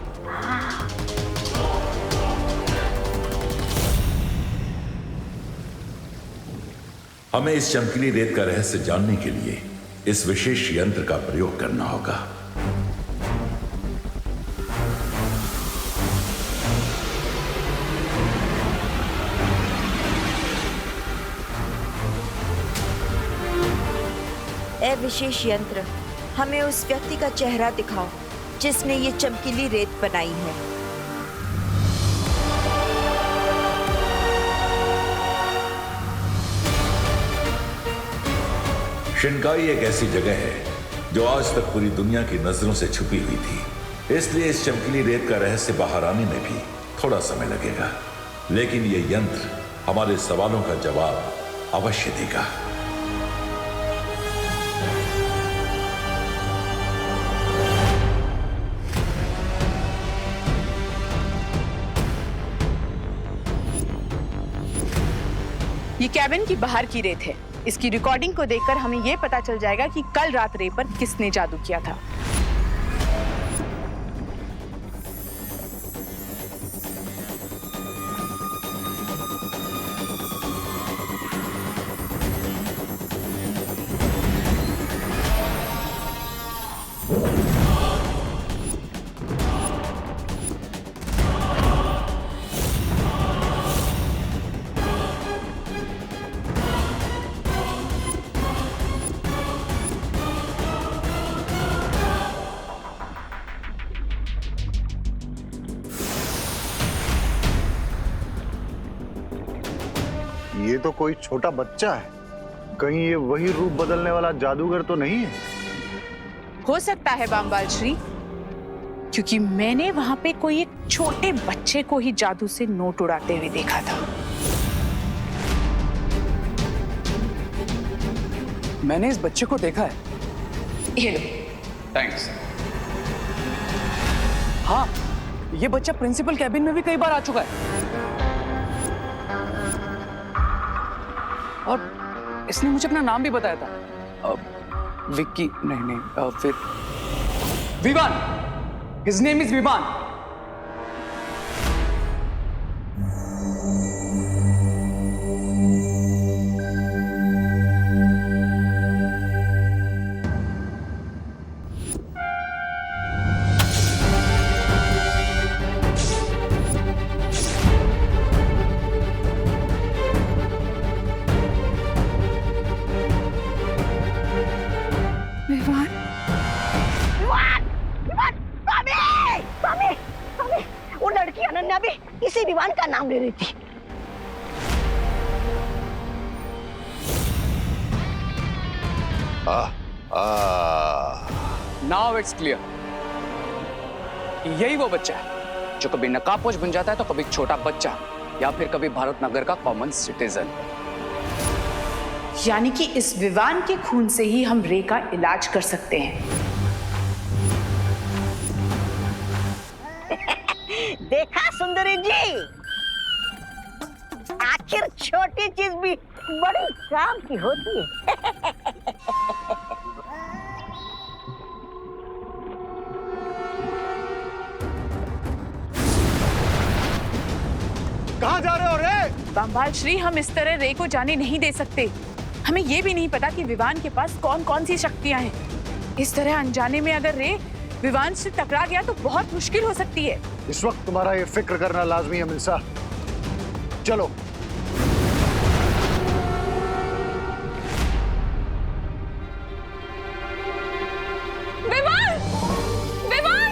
हमें इस चमकीली रेत का रहस्य जानने के लिए इस विशेष यंत्र का प्रयोग करना होगा। ए विशेष यंत्र, हमें उस व्यक्ति का चेहरा दिखाओ जिसने ये चमकीली रेत बनाई है। शिनकाई एक ऐसी जगह है जो आज तक पूरी दुनिया की नजरों से छुपी हुई थी, इसलिए इस चमकीली रेत का रहस्य बाहर आने में भी थोड़ा समय लगेगा, लेकिन ये यंत्र हमारे सवालों का जवाब अवश्य देगा। ये कैबिन की बाहर की रेत है। इसकी रिकॉर्डिंग को देखकर हमें ये पता चल जाएगा कि कल रात रे पर किसने जादू किया था। ये तो कोई छोटा बच्चा है, कहीं ये वही रूप बदलने वाला जादूगर तो नहीं है? हो सकता है बामबाल श्री, क्योंकि मैंने वहां पे कोई एक छोटे बच्चे को ही जादू से नोट उड़ाते हुए देखा था। मैंने इस बच्चे को देखा है। ये लो। थैंक्स। हाँ, ये बच्चा प्रिंसिपल कैबिन में भी कई बार आ चुका है और इसने मुझे अपना नाम भी बताया था। विक्की नहीं, फिर Vivaan. His name is Vivaan. वो लड़की अनन्या भी इसी विवान का नाम ले रही थी। Now it's clear. यही वो बच्चा है जो कभी नकाबपोश बन जाता है तो कभी छोटा बच्चा या फिर कभी भारत नगर का कॉमन सिटीजन। यानी कि इस विवान के खून से ही हम रे का इलाज कर सकते हैं। देखा सुंदरी जी, आखिर छोटी चीज भी बड़ी काम की होती है। कहाँ जा रहे हो रे? बामबाल श्री, हम इस तरह रे को जाने नहीं दे सकते। हमें ये भी नहीं पता कि विवान के पास कौन कौन सी शक्तियां हैं। इस तरह अनजाने में अगर रे विवान से टकरा गया तो बहुत मुश्किल हो सकती है। इस वक्त तुम्हारा ये फिक्र करना लाजमी है मिल्सा। चलो। विवान! विवान!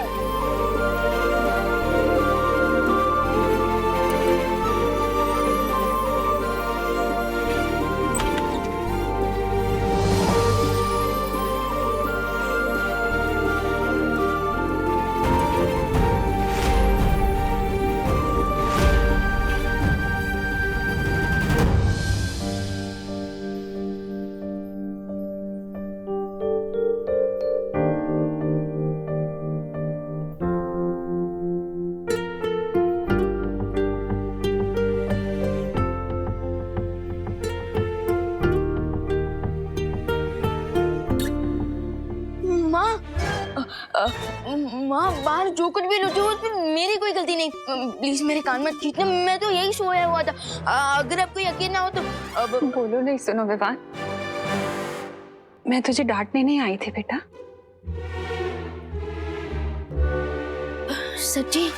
माँ बाहर जो कुछ भी रुझू उसमें मेरी कोई गलती नहीं। प्लीज मेरे कान मत खींचना, मैं तो यही सोया हुआ था। अगर आपको यकीन ना हो तो अब बोलो नहीं। सुनो विवान, मैं तुझे डांटने नहीं आई थी बेटा। सच्ची?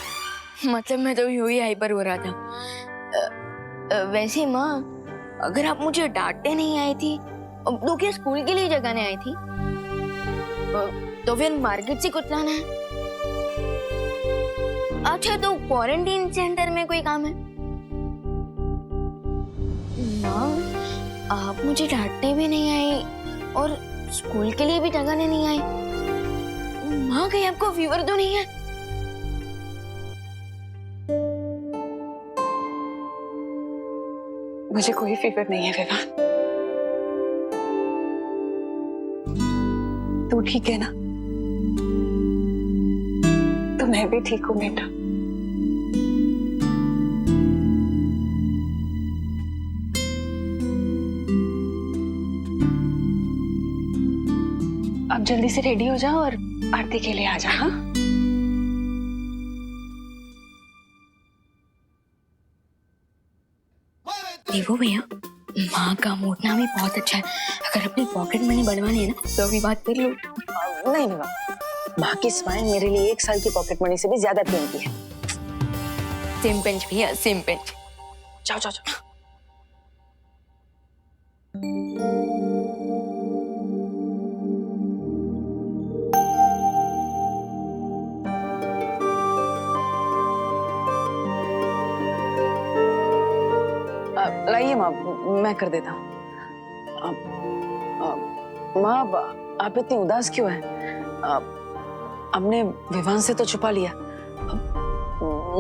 मतलब मैं तो यूं ही हाइपर हो रहा था। वैसे माँ, अगर आप मुझे डांटने नहीं आई थी तो क्या स्कूल के लिए जगाने आई थी? तो फिर मार्केट से कुछ लाना है? अच्छा, तो क्वारंटीन सेंटर में कोई काम है? माँ, आप मुझे डांटने भी नहीं आई और स्कूल के लिए भी जगाने नहीं आई। माँ, कहीं आपको फीवर तो नहीं है? मुझे कोई फीवर नहीं है विवान। तू ठीक है ना? तो मैं भी ठीक हूँ बेटा। अब जल्दी से रेडी हो जाओ और आरती के लिए आ जा। हाँ, देखो भैया, माँ का मोटना भी बहुत अच्छा है। अगर अपनी पॉकेट मनी बढ़वानी है ना तो अभी बात कर लो। नहीं नहीं माँ की स्माइल मेरे लिए 1 साल की पॉकेट मनी से भी ज्यादा कीमती है। सेम पिंच भैया, सेम पिंच। जाओ जाओ जाओ। लाइए माँ, मैं कर देता हूँ। माँ, आप इतनी उदास क्यों हैं? आपने विवान से तो छुपा लिया,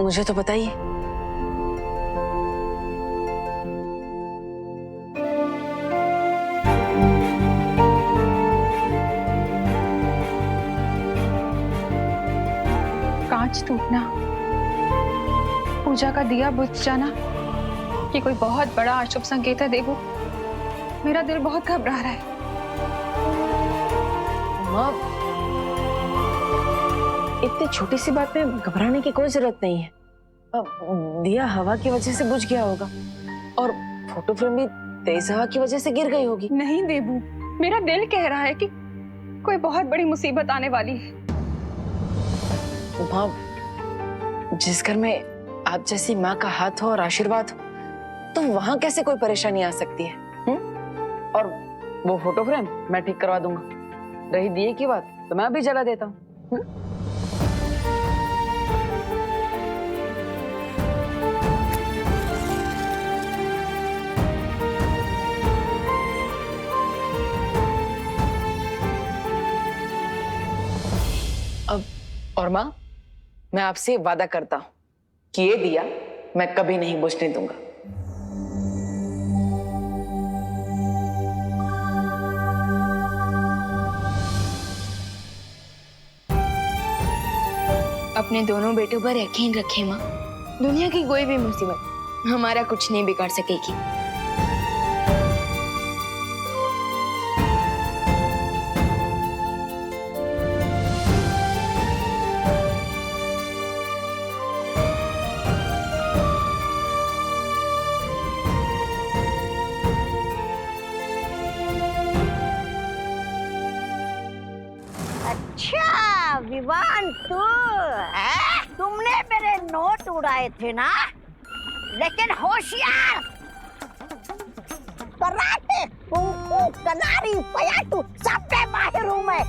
मुझे तो बताइए। कांच टूटना, पूजा का दिया बुझ जाना, ये कोई बहुत बड़ा अशुभ संकेत है देवू। मेरा दिल बहुत घबरा रहा है। माँ, इतनी छोटी सी बात में घबराने की कोई जरूरत नहीं है। अब दिया हवा की वजह से बुझ गया होगा और फोटो फ्रेम भी तेज हवा की वजह से गिर गई होगी। नहीं देवू, मेरा दिल कह रहा है कि कोई बहुत बड़ी मुसीबत आने वाली है। माँ, जिस घर में आप जैसी माँ का हाथ हो और आशीर्वाद हो, तो वहां कैसे कोई परेशानी आ सकती है? और वो फोटो फ्रेम मैं ठीक करवा दूंगा। रही दिए की बात तो मैं अभी जला देता हूँ। अब और माँ, मैं आपसे वादा करता हूं कि ये दिया मैं कभी नहीं बुझने दूंगा। अपने दोनों बेटों पर यकीन रखें माँ। दुनिया की कोई भी मुसीबत हमारा कुछ नहीं बिगाड़ सकेगी। अच्छा विवान, तुमने मेरे नोट उड़ाए थे ना, लेकिन होशियार, कराटे, कुंफू, कलारी, पयाटू सब में माहिर हूं मैं।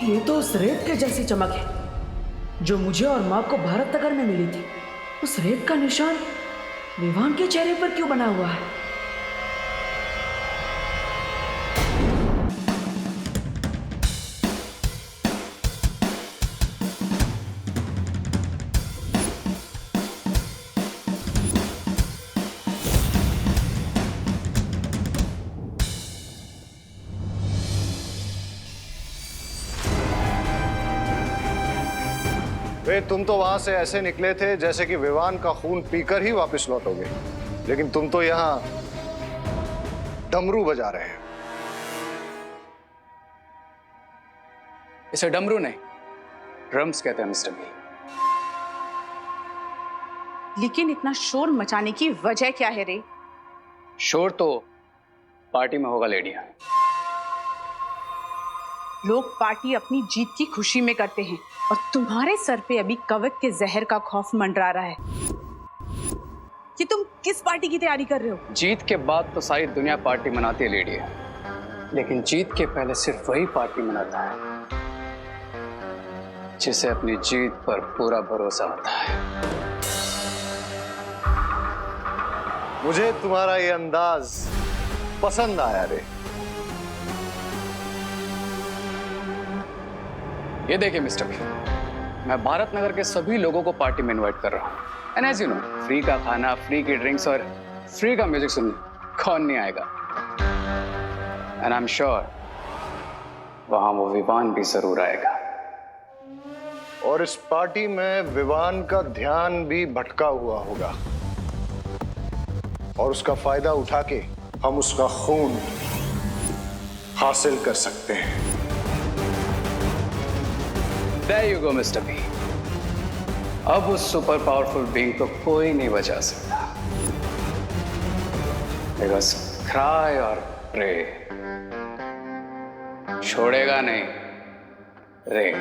ये तो उस रेत के जैसी चमक है जो मुझे और माँ को भारत नगर में मिली थी। उस रेत का निशान विवान के चेहरे पर क्यों बना हुआ है? रे तुम तो वहां से ऐसे निकले थे जैसे कि विवान का खून पीकर ही वापस लौटोगे, लेकिन तुम तो यहाँ डमरू बजा रहे हैं। इसे डमरू नहीं, ड्रम्स कहते हैं मिस्टर बी। लेकिन इतना शोर मचाने की वजह क्या है रे? शोर तो पार्टी में होगा लेडियां। लोग पार्टी अपनी जीत की खुशी में करते हैं और तुम्हारे सर पे अभी कवक के जहर का खौफ मंडरा रहा है। कि तुम किस पार्टी की तैयारी कर रहे हो? जीत के बाद तो सारी दुनिया पार्टी मनाती है लेडियां, लेकिन जीत के पहले सिर्फ वही पार्टी मनाता है जिसे अपनी जीत पर पूरा भरोसा होता है। मुझे तुम्हारा ये अंदाज पसंद आया रे। ये देखिए मिस्टर बी, मैं भारत नगर के सभी लोगों को पार्टी में इनवाइट कर रहा हूँ। And as you know, free का खाना, फ्री की ड्रिंक्स और फ्री का म्यूजिक सुनने कौन नहीं आएगा। एंड आई एम श्योर वहां वो विवान भी जरूर आएगा। और इस पार्टी में विवान का ध्यान भी भटका हुआ होगा और उसका फायदा उठा के हम उसका खून हासिल कर सकते हैं। There you go, Mr. B. अब उस सुपर पावरफुल बीइंग को कोई नहीं बचा सकता। Because cry और pray, छोड़ेगा नहीं रे।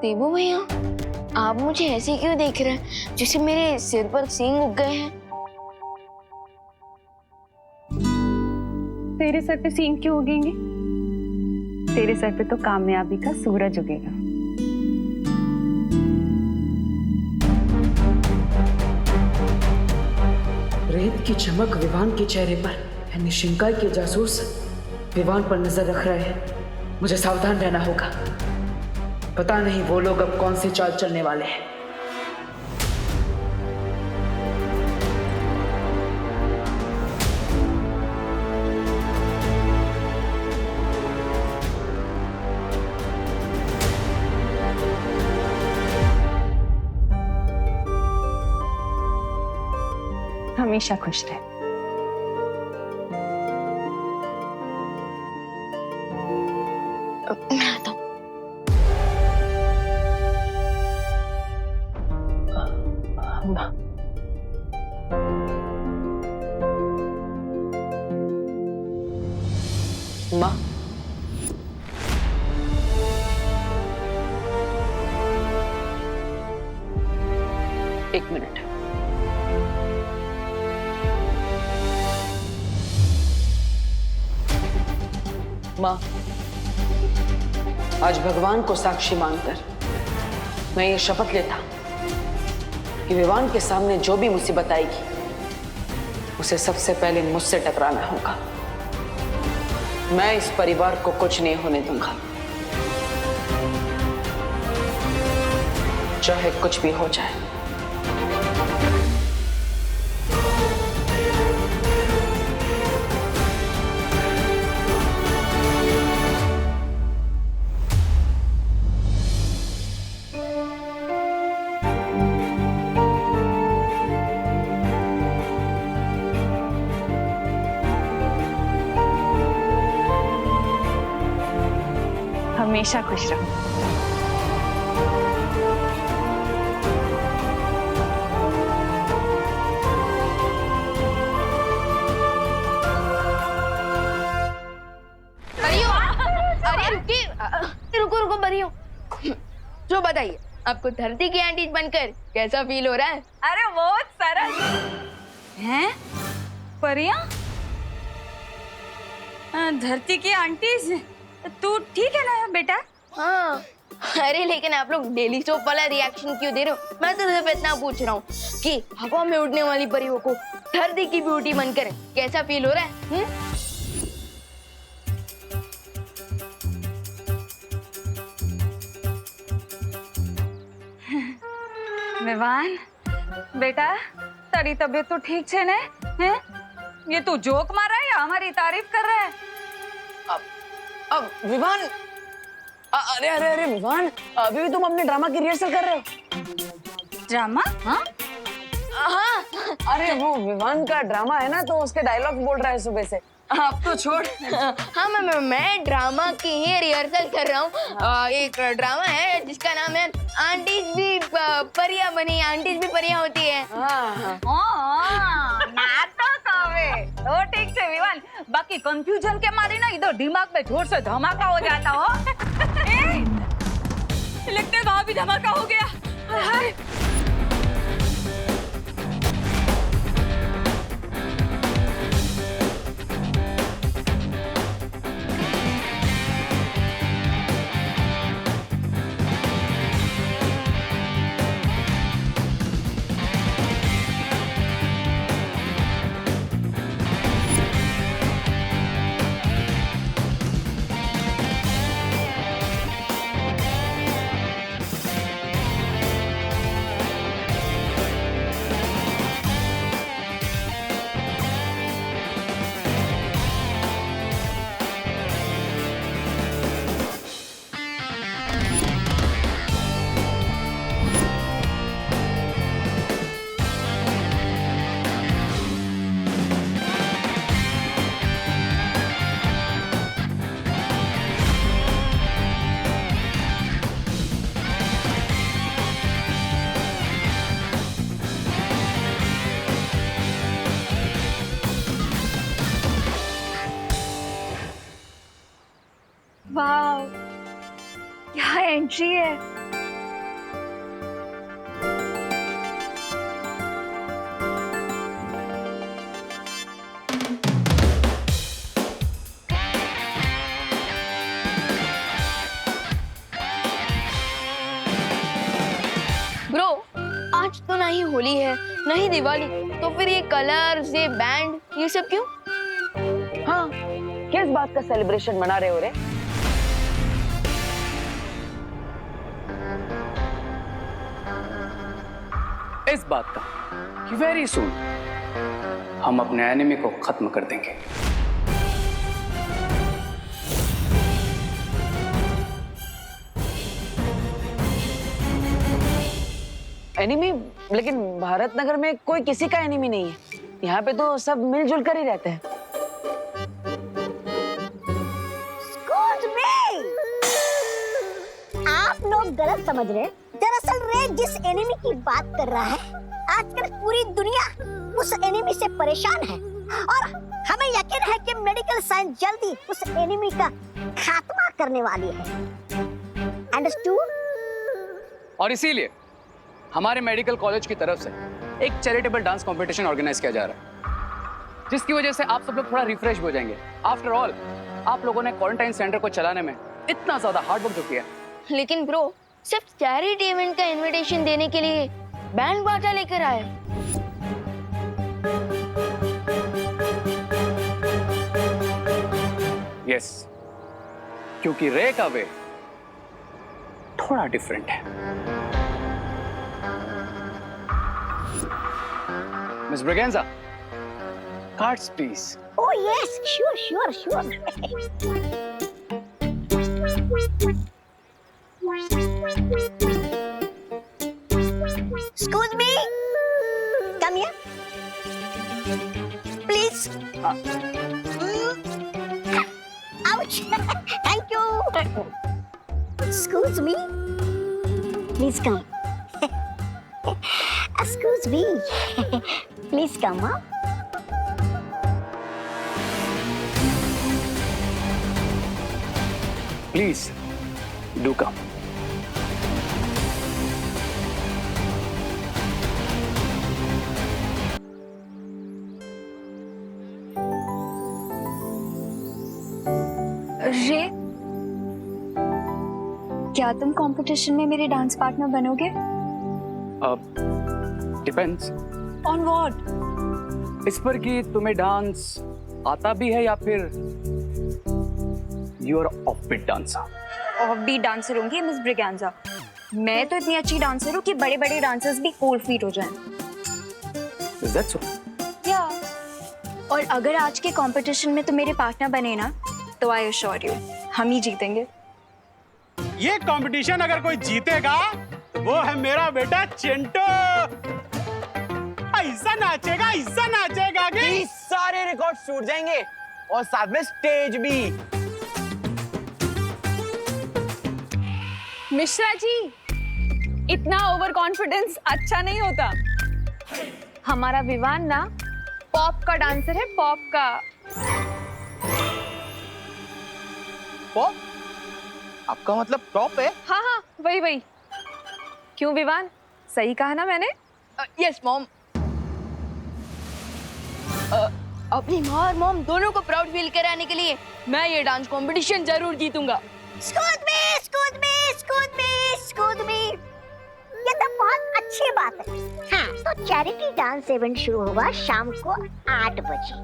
देबू भैया, आप मुझे ऐसे क्यों देख रहे हैं जैसे मेरे सिर पर सींग उग गए हैं? तेरे सर पे सींग क्यों उगेंगे? तेरे सर पे तो कामयाबी का सूरज उगेगा। रेत की चमक विवान के चेहरे पर, यानी शिंकाई के जासूस विवान पर नजर रख रहे हैं। मुझे सावधान रहना होगा। पता नहीं वो लोग अब कौन सी चाल चलने वाले हैं। हमेशा खुश रहे। मैं आता हूं। माँ, एक मिनट। माँ, आज भगवान को साक्षी मानकर मैं ये शपथ लेता कि विवान के सामने जो भी मुसीबत आएगी उसे सबसे पहले मुझसे टकराना होगा। मैं इस परिवार को कुछ नहीं होने दूंगा, चाहे कुछ भी हो जाए। हमेशा खुश रहो। अरे रुको रुको बरियो, जो बताइए आपको धरती की आंटी बनकर कैसा फील हो रहा है? अरे बहुत सरल हैं परिया, धरती की आंटी। तू ठीक है ना बेटा? हाँ। अरे लेकिन आप लोग डेली सोप वाला रिएक्शन क्यों दे रहे हो? मैं तो सिर्फ इतना पूछ रहा हूँ कि हवा में उड़ने वाली परियों को धरती की ब्यूटी बनकर कैसा फील हो रहा है? विवान, बेटा तारी तबीयत तो ठीक छे ने? हैं? ये तू जोक मार रहा है या हमारी तारीफ कर रहा है? अब विवान, अरे अरे अरे विवान, अभी भी तुम अपने ड्रामा की रिहर्सल कर रहे हो? ड्रामा? हाँ हाँ, अरे वो विवान का ड्रामा है ना, तो उसके डायलॉग बोल रहा है सुबह से। अब तो छोड़। हाँ मैं ड्रामा की ही रिहर्सल कर रहा हूँ। एक ड्रामा है जिसका नाम है आंटीज भी परियां बनी, आंटीज भी परियां होती है। नाटक आवे तो ठीक से विवान, बाकी कंफ्यूजन के मारे ना इधर दिमाग में जोर से धमाका हो जाता हो। लगता है वहां भी धमाका हो गया। हाय वाह, क्या एंट्री है। ब्रो, आज तो ना ही होली है ना ही दिवाली, तो फिर ये कलर्स, ये बैंड, ये सब क्यों? हाँ, किस बात का सेलिब्रेशन मना रहे हो रे? इस बात का कि वेरी सून हम अपने एनिमी को खत्म कर देंगे। एनिमी? लेकिन भारत नगर में कोई किसी का एनिमी नहीं है। यहाँ पे तो सब मिलजुल कर ही रहते हैं। Excuse me! आप लोग गलत समझ रहे हैं। दरअसल रे जिस एनिमी की बात कर रहा है, आजकल पूरी दुनिया उस एनिमी से परेशान है और हमें यकीन है कि मेडिकल साइंस जल्दी उस एनिमी का खात्मा करने वाली है। अंडरस्टूड? और इसीलिए हमारे मेडिकल कॉलेज की तरफ से एक चैरिटेबल डांस कंपटीशन ऑर्गेनाइज किया जा रहा है, जिसकी वजह से आप सब लोग थोड़ा रिफ्रेश हो जाएंगे। आफ्टर ऑल, आप लोगों ने क्वारंटाइन सेंटर को चलाने में इतना ज्यादा हार्ड वर्क जो किया। लेकिन ब्रो, सिर्फ चैरिटी इवेंट का इनविटेशन देने के लिए बैंड बाजा लेकर आए। यस, क्योंकि रे का वे थोड़ा डिफरेंट है। Miss Braganza, cards please. Oh yes, sure. Excuse me. Come here. Please. Ouch. Thank you. Excuse me. Please come. Excuse me. Please come up. Please do come. रे, क्या तुम कंपटीशन में मेरे डांस पार्टनर बनोगे? Depends on what? इस पर कि तुम्हें डांस आता भी है या फिर you are offbeat dancer. Offbeat dancer होंगी मिस ब्रिगेंजा। मैं तो इतनी अच्छी डांसर हूँ कि बड़े बड़े डांसर्स भी कोल्ड फीट हो जाएं। That's all. या और अगर आज के कंपटीशन में तुम मेरे पार्टनर बने ना तो आई अश्योर यू हम ही जीतेंगे। ये कंपटीशन अगर कोई जीतेगा तो वो है मेरा बेटा चिंटू। ऐसा नाचेगा कि सारे रिकॉर्ड टूट जाएंगे और साथ में स्टेज भी। मिश्रा जी, इतना ओवर कॉन्फिडेंस अच्छा नहीं होता। हमारा विवान ना पॉप का डांसर है, पॉप का। पॉप? आपका मतलब टॉप है? हाँ हाँ, वही। क्यों विवान, सही कहा ना मैंने? Yes mom. अपनी माँ और मॉम दोनों को प्राउड फील कराने के लिए मैं ये डांस कंपटीशन जरूर जीतूंगा। Excuse me. ये तो बहुत अच्छी बात है। हाँ, तो चैरिटी डांस इवेंट शुरू होगा शाम को 8 बजे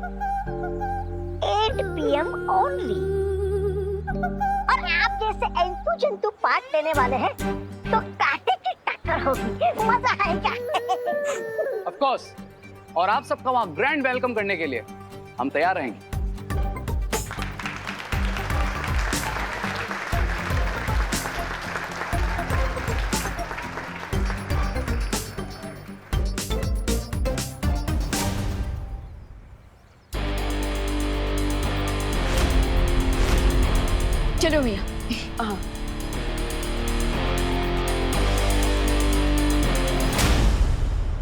8 PM ओनली। और आप जैसे एंतु जंतु पार्ट लेने वाले हैं तो कांटे की टक्कर होगी, मजा आएगा। ऑफ कोर्स, और आप सबका वहाँ ग्रैंड वेलकम करने के लिए हम तैयार रहेंगे। चलो भैया। हाँ।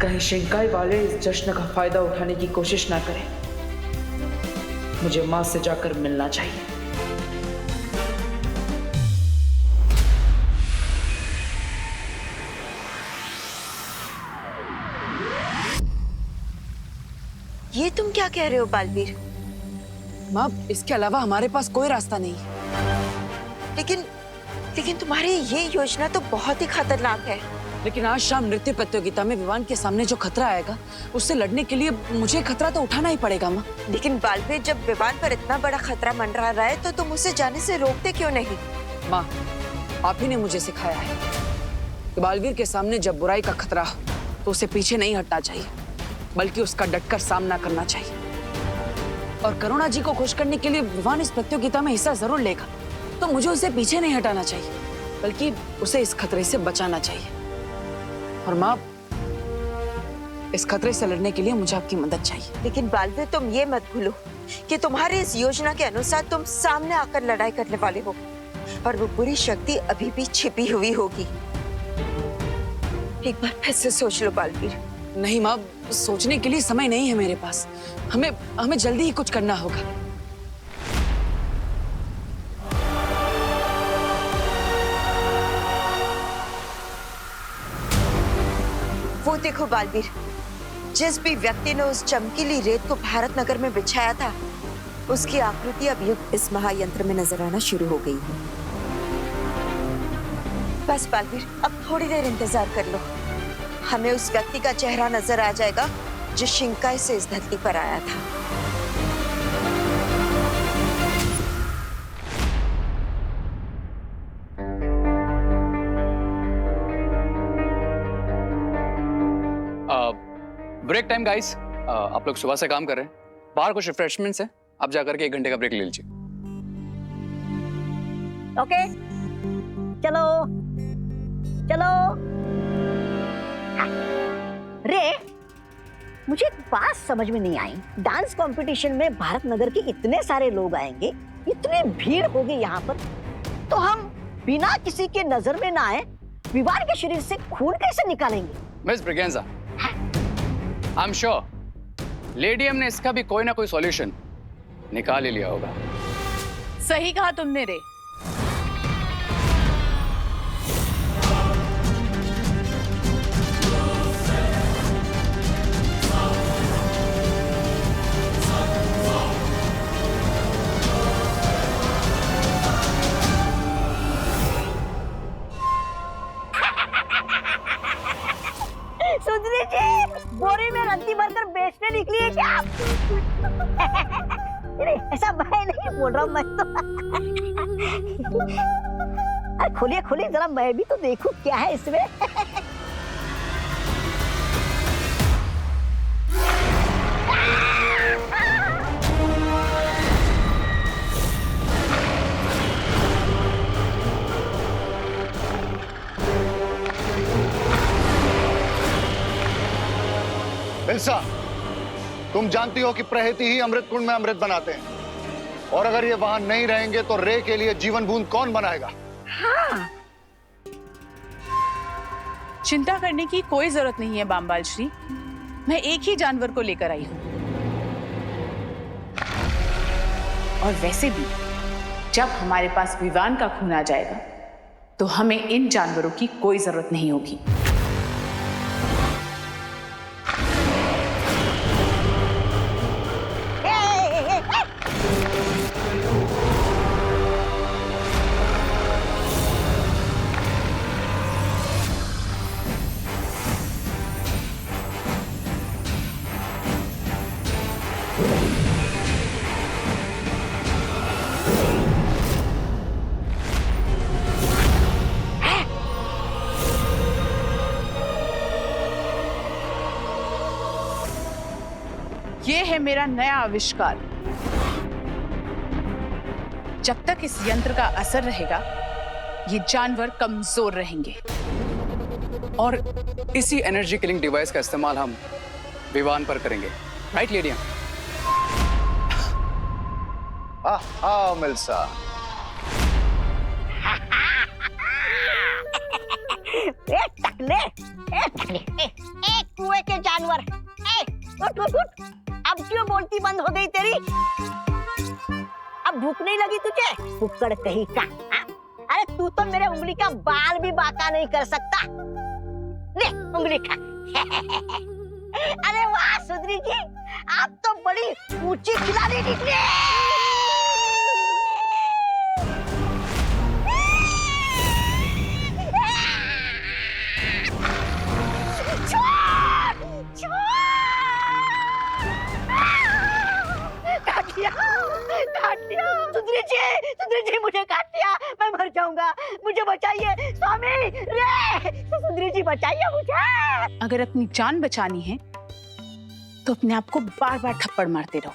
कहीं शिंकाई वाले इस जश्न का फायदा उठाने की कोशिश ना करें। मुझे मां से जाकर मिलना चाहिए। ये तुम क्या कह रहे हो बालवीर? माँ, इसके अलावा हमारे पास कोई रास्ता नहीं। लेकिन तुम्हारी ये योजना तो बहुत ही खतरनाक है। लेकिन आज शाम नृत्य प्रतियोगिता में विवान के सामने जो खतरा आएगा उससे लड़ने के लिए मुझे खतरा तो उठाना ही पड़ेगा माँ। लेकिन बालवीर, जब विवान पर इतना बड़ा खतरा मंडरा रहा है तो तुम उसे जाने से रोकते क्यों नहीं? माँ, आप ही ने मुझे सिखाया है कि बालवीर के सामने जब बुराई का खतरा हो तो उसे पीछे नहीं हटना चाहिए, बल्कि उसका डटकर सामना करना चाहिए। और करुणा जी को खुश करने के लिए विवान इस प्रतियोगिता में हिस्सा जरूर लेगा, तो मुझे उसे पीछे नहीं हटाना चाहिए, बल्कि उसे इस खतरे से बचाना चाहिए। और माँ, इस खतरे से लड़ने के लिए मुझे आपकी मदद चाहिए। लेकिन बालवीर, तुम ये मत भूलो कि तुम्हारी इस योजना के अनुसार तुम सामने आकर लड़ाई करने वाले हो और वो बुरी शक्ति अभी भी छिपी हुई होगी। एक बार फिर से सोच लो बालवीर। नहीं माँ, सोचने के लिए समय नहीं है मेरे पास। हमें जल्दी ही कुछ करना होगा। वो देखो बालवीर, जिस भी व्यक्ति ने उस चमकीली रेत को भारत नगर में बिछाया था, उसकी आकृति अब इस महायंत्र में नजर आना शुरू हो गई है। बस बालवीर, अब थोड़ी देर इंतजार कर लो। हमें उस व्यक्ति का चेहरा नजर आ जाएगा जो शिंकाई से इस धरती पर आया था। Break time guys. आप लोग सुबह से काम कर रहे हैं, बाहर कुछ रिफ्रेशमेंट्स है, आप जाकर के 1 घंटे का ब्रेक ले लीजिए। ओके, चलो रे, मुझे एक बात समझ में नहीं आई। डांस कंपटीशन में भारत नगर के इतने सारे लोग आएंगे, इतनी भीड़ होगी यहाँ पर, तो हम बिना किसी के नजर में ना आए विवान के शरीर से खून कैसे निकालेंगे? Miss Braganza, I am sure lady M ने इसका भी कोई ना कोई सॉल्यूशन निकाल ही लिया होगा। सही कहा तुमने रे। सुंदरी जी, बोरी में रंती भरकर बेचने निकली है क्या आप? नहीं, ऐसा मैं नहीं बोल रहा हूँ, मैं तो अरे खोलिए जरा, मैं भी तो देखूं क्या है इसमें। मिर्जा, तुम जानती हो कि प्रहेती ही अमृत कुंड में अमृत बनाते हैं, और अगर ये वहां नहीं रहेंगे तो रे के लिए जीवन बूंद कौन बनाएगा? हाँ। चिंता करने की कोई जरूरत नहीं है बामबाल श्री, मैं एक ही जानवर को लेकर आई हूं। और वैसे भी जब हमारे पास विवान का खून आ जाएगा तो हमें इन जानवरों की कोई जरूरत नहीं होगी। ये है मेरा नया आविष्कार। जब तक इस यंत्र का असर रहेगा ये जानवर कमजोर रहेंगे। और इसी एनर्जी किलिंग डिवाइस का इस्तेमाल हम विवान पर करेंगे, राइट लेडिया? मिल्सा। कुएं के जानवर, उठ उठ उठ। अब क्यों बोलती बंद हो गई तेरी? अब भूख नहीं लगी तुझे? कुक्कड़ कहीं का। अरे तू तो मेरे उंगली का बाल भी बांका नहीं कर सकता। ले उंगली खा। अरे वाह सुंदरी जी, आप तो बड़ी ऊंची खिलाड़ी निकली। सुंदरी जी मुझे काट दिया, मैं मर जाऊंगा, मुझे बचाइए स्वामी रे, सुंदरी जी बचाइए मुझे। अगर अपनी जान बचानी है तो अपने आप को बार बार थप्पड़ मारते रहो।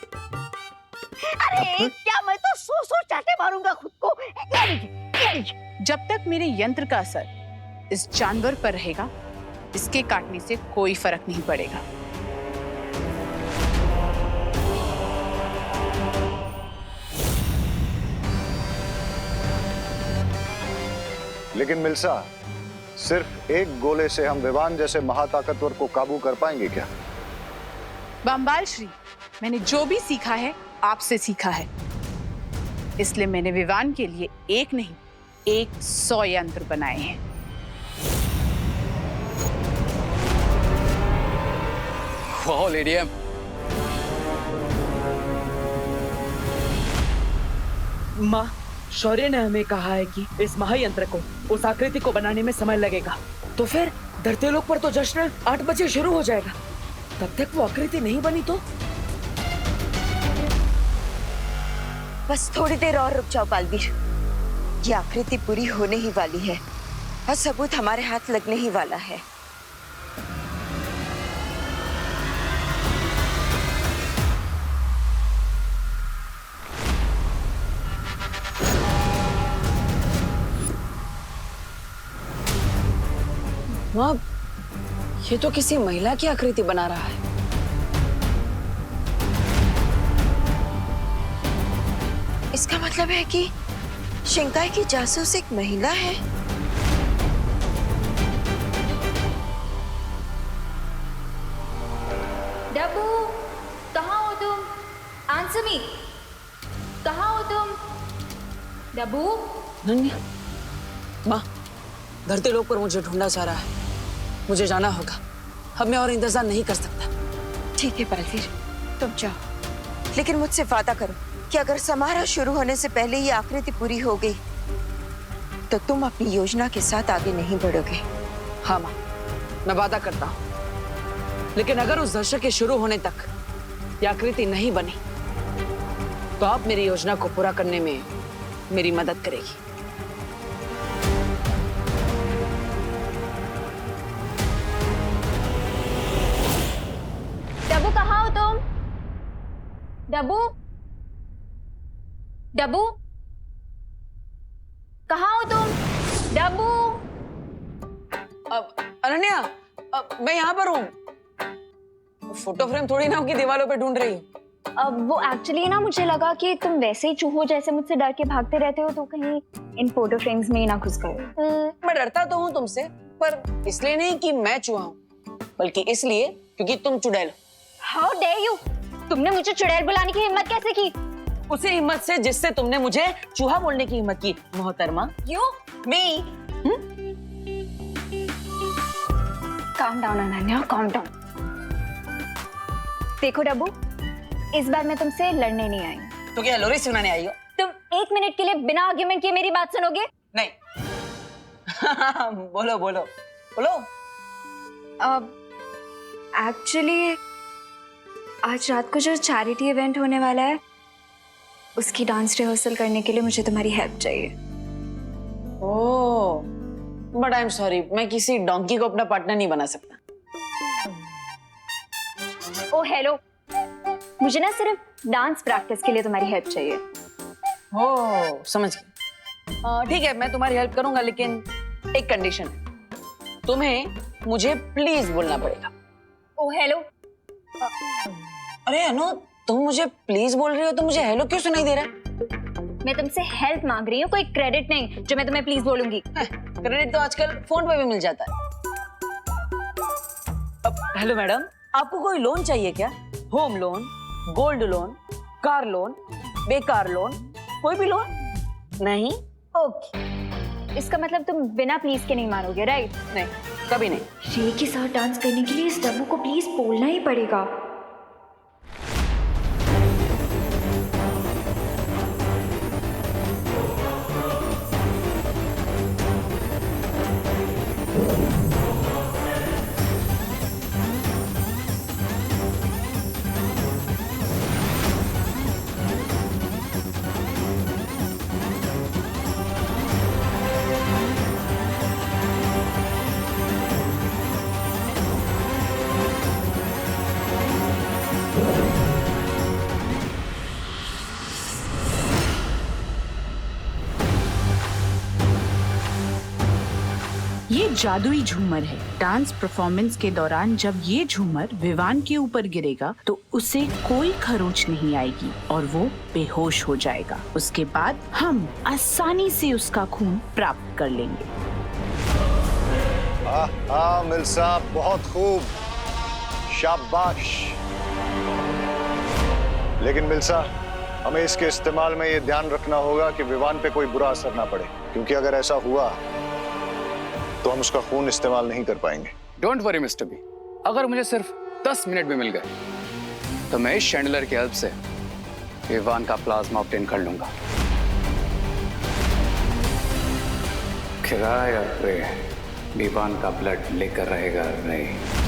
अरे क्या मैं तो सौ चाटे मारूंगा खुद को। ये लीजिए। जब तक मेरे यंत्र का असर इस जानवर पर रहेगा इसके काटने से कोई फर्क नहीं पड़ेगा। लेकिन मिल्सा, सिर्फ एक गोले से हम विवान जैसे महाताकतवर को काबू कर पाएंगे क्या? बामबाल श्री, मैंने जो भी सीखा है आपसे सीखा है, इसलिए मैंने विवान के लिए एक नहीं 100 यंत्र बनाए हैं। वाह लेडिया, माँ, शौर्य ने हमें कहा है कि इस महायंत्र को, उस आकृति को बनाने में समय लगेगा। तो फिर धरती लोक पर तो जश्न 8 बजे शुरू हो जाएगा। तब तक वो आकृति नहीं बनी तो? बस थोड़ी देर और रुक जाओ बालवीर, ये आकृति पूरी होने ही वाली है और सबूत हमारे हाथ लगने ही वाला है। माँ, ये तो किसी महिला की आकृति बना रहा है। इसका मतलब है कि शिंकाई की जासूस एक महिला है। डब्बू, कहाँ हो तुम? आंसर मी, कहाँ हो तुम? डब्बू? नन्या, माँ, धरती लोक पर मुझे ढूंढा जा रहा है, मुझे जाना होगा। अब मैं और इंतजार नहीं कर सकता। ठीक है बालवीर, तुम जाओ, लेकिन मुझसे वादा करो कि अगर समारोह शुरू होने से पहले ये आकृति पूरी हो गई तो तुम अपनी योजना के साथ आगे नहीं बढ़ोगे। हाँ माँ, मैं वादा करता हूँ। लेकिन अगर उस दशक के शुरू होने तक ये आकृति नहीं बनी तो आप मेरी योजना को पूरा करने में मेरी मदद करेगी। डब्बू, कहाँ हो तुम? डब्बू? डब्बू? कहाँ हो तुम? डब्बू? अनन्या, मैं यहाँ पर हूँ। फोटो फ्रेम थोड़ी ना होगी दीवारों पे ढूंढ रही हो। अब वो एक्चुअली ना मुझे लगा कि तुम वैसे ही चूहों जैसे मुझसे डर के भागते रहते हो, तो कहीं इन फोटो फ्रेम्स में ही ना घुस गए। मैं डरता तो हूँ तुमसे, पर इसलिए नहीं कि मैं चूहा हूँ, बल्कि इसलिए क्योंकि तुम चुड़ैल। How dare you! तुमने मुझे चुड़ैल बुलाने की हिम्मत कैसे की? उसी हिम्मत से जिससे तुमने मुझे चूहा बोलने की हिम्मत की, मोहतरमा। You me. Calm down Ananya, calm down. देखो डब्बू, इस बार मैं तुमसे लड़ने नहीं आई। तो क्या लोरी सुनाने आई हो? तुम 1 मिनट के लिए बिना आर्ग्यूमेंट किए मेरी बात सुनोगे? नहीं। बोलो बोलो बोलो। अब एक्चुअली आज रात को जो चैरिटी इवेंट होने वाला है, उसकी डांस रिहर्सल करने के लिए मुझे तुम्हारी हेल्प चाहिए। ओह, बट आई एम सॉरी, मैं किसी डोंकी को अपना पार्टनर नहीं बना सकता। ओ हेलो, मुझे ना सिर्फ डांस प्रैक्टिस के लिए तुम्हारी हेल्प चाहिए। ओह, समझ गई। ठीक है, मैं तुम्हारी हेल्प करूंगा, लेकिन एक कंडीशन है। तुम्हें मुझे प्लीज बोलना पड़ेगा। ओ हेलो। अरे अनु, तुम मुझे प्लीज बोल रही हो तो मुझे हेलो क्यों सुनाई दे रहा है? मैं तुमसे हेल्प मांग रही हूँ, कोई क्रेडिट नहीं जो मैं तुम्हें प्लीज बोलूंगी। क्रेडिट तो आजकल फोन पे भी मिल जाता है। हेलो मैडम, आपको कोई लोन चाहिए क्या? Home loan, gold loan, car loan, बेकार लोन, कोई भी लोन? नहीं? ओके, इसका मतलब तुम बिना प्लीज के नहीं मानोगे, राइट? नहीं, कभी नहीं। रे के साथ डांस करने के लिए इस डब्बू को प्लीज बोलना ही पड़ेगा। ये जादुई झूमर है। डांस परफॉर्मेंस के दौरान जब ये झूमर विवान के ऊपर गिरेगा तो उसे कोई खरोच नहीं आएगी और वो बेहोश हो जाएगा। उसके बाद हम आसानी से उसका खून प्राप्त कर लेंगे। मिल्सा, बहुत खूब, शाबाश। लेकिन मिल्सा, हमें इसके इस्तेमाल में ये ध्यान रखना होगा कि विवान पे कोई बुरा असर ना पड़े, क्योंकि अगर ऐसा हुआ तो हम उसका खून इस्तेमाल नहीं कर पाएंगे। डोंट वरी मिस्टर बी, अगर मुझे सिर्फ 10 मिनट भी मिल गए तो मैं इस शैंडलर की हेल्प से विवान का प्लाज्मा ऑब्टेन कर लूंगा। खिराया प्रे विवान का ब्लड लेकर रहेगा नहीं।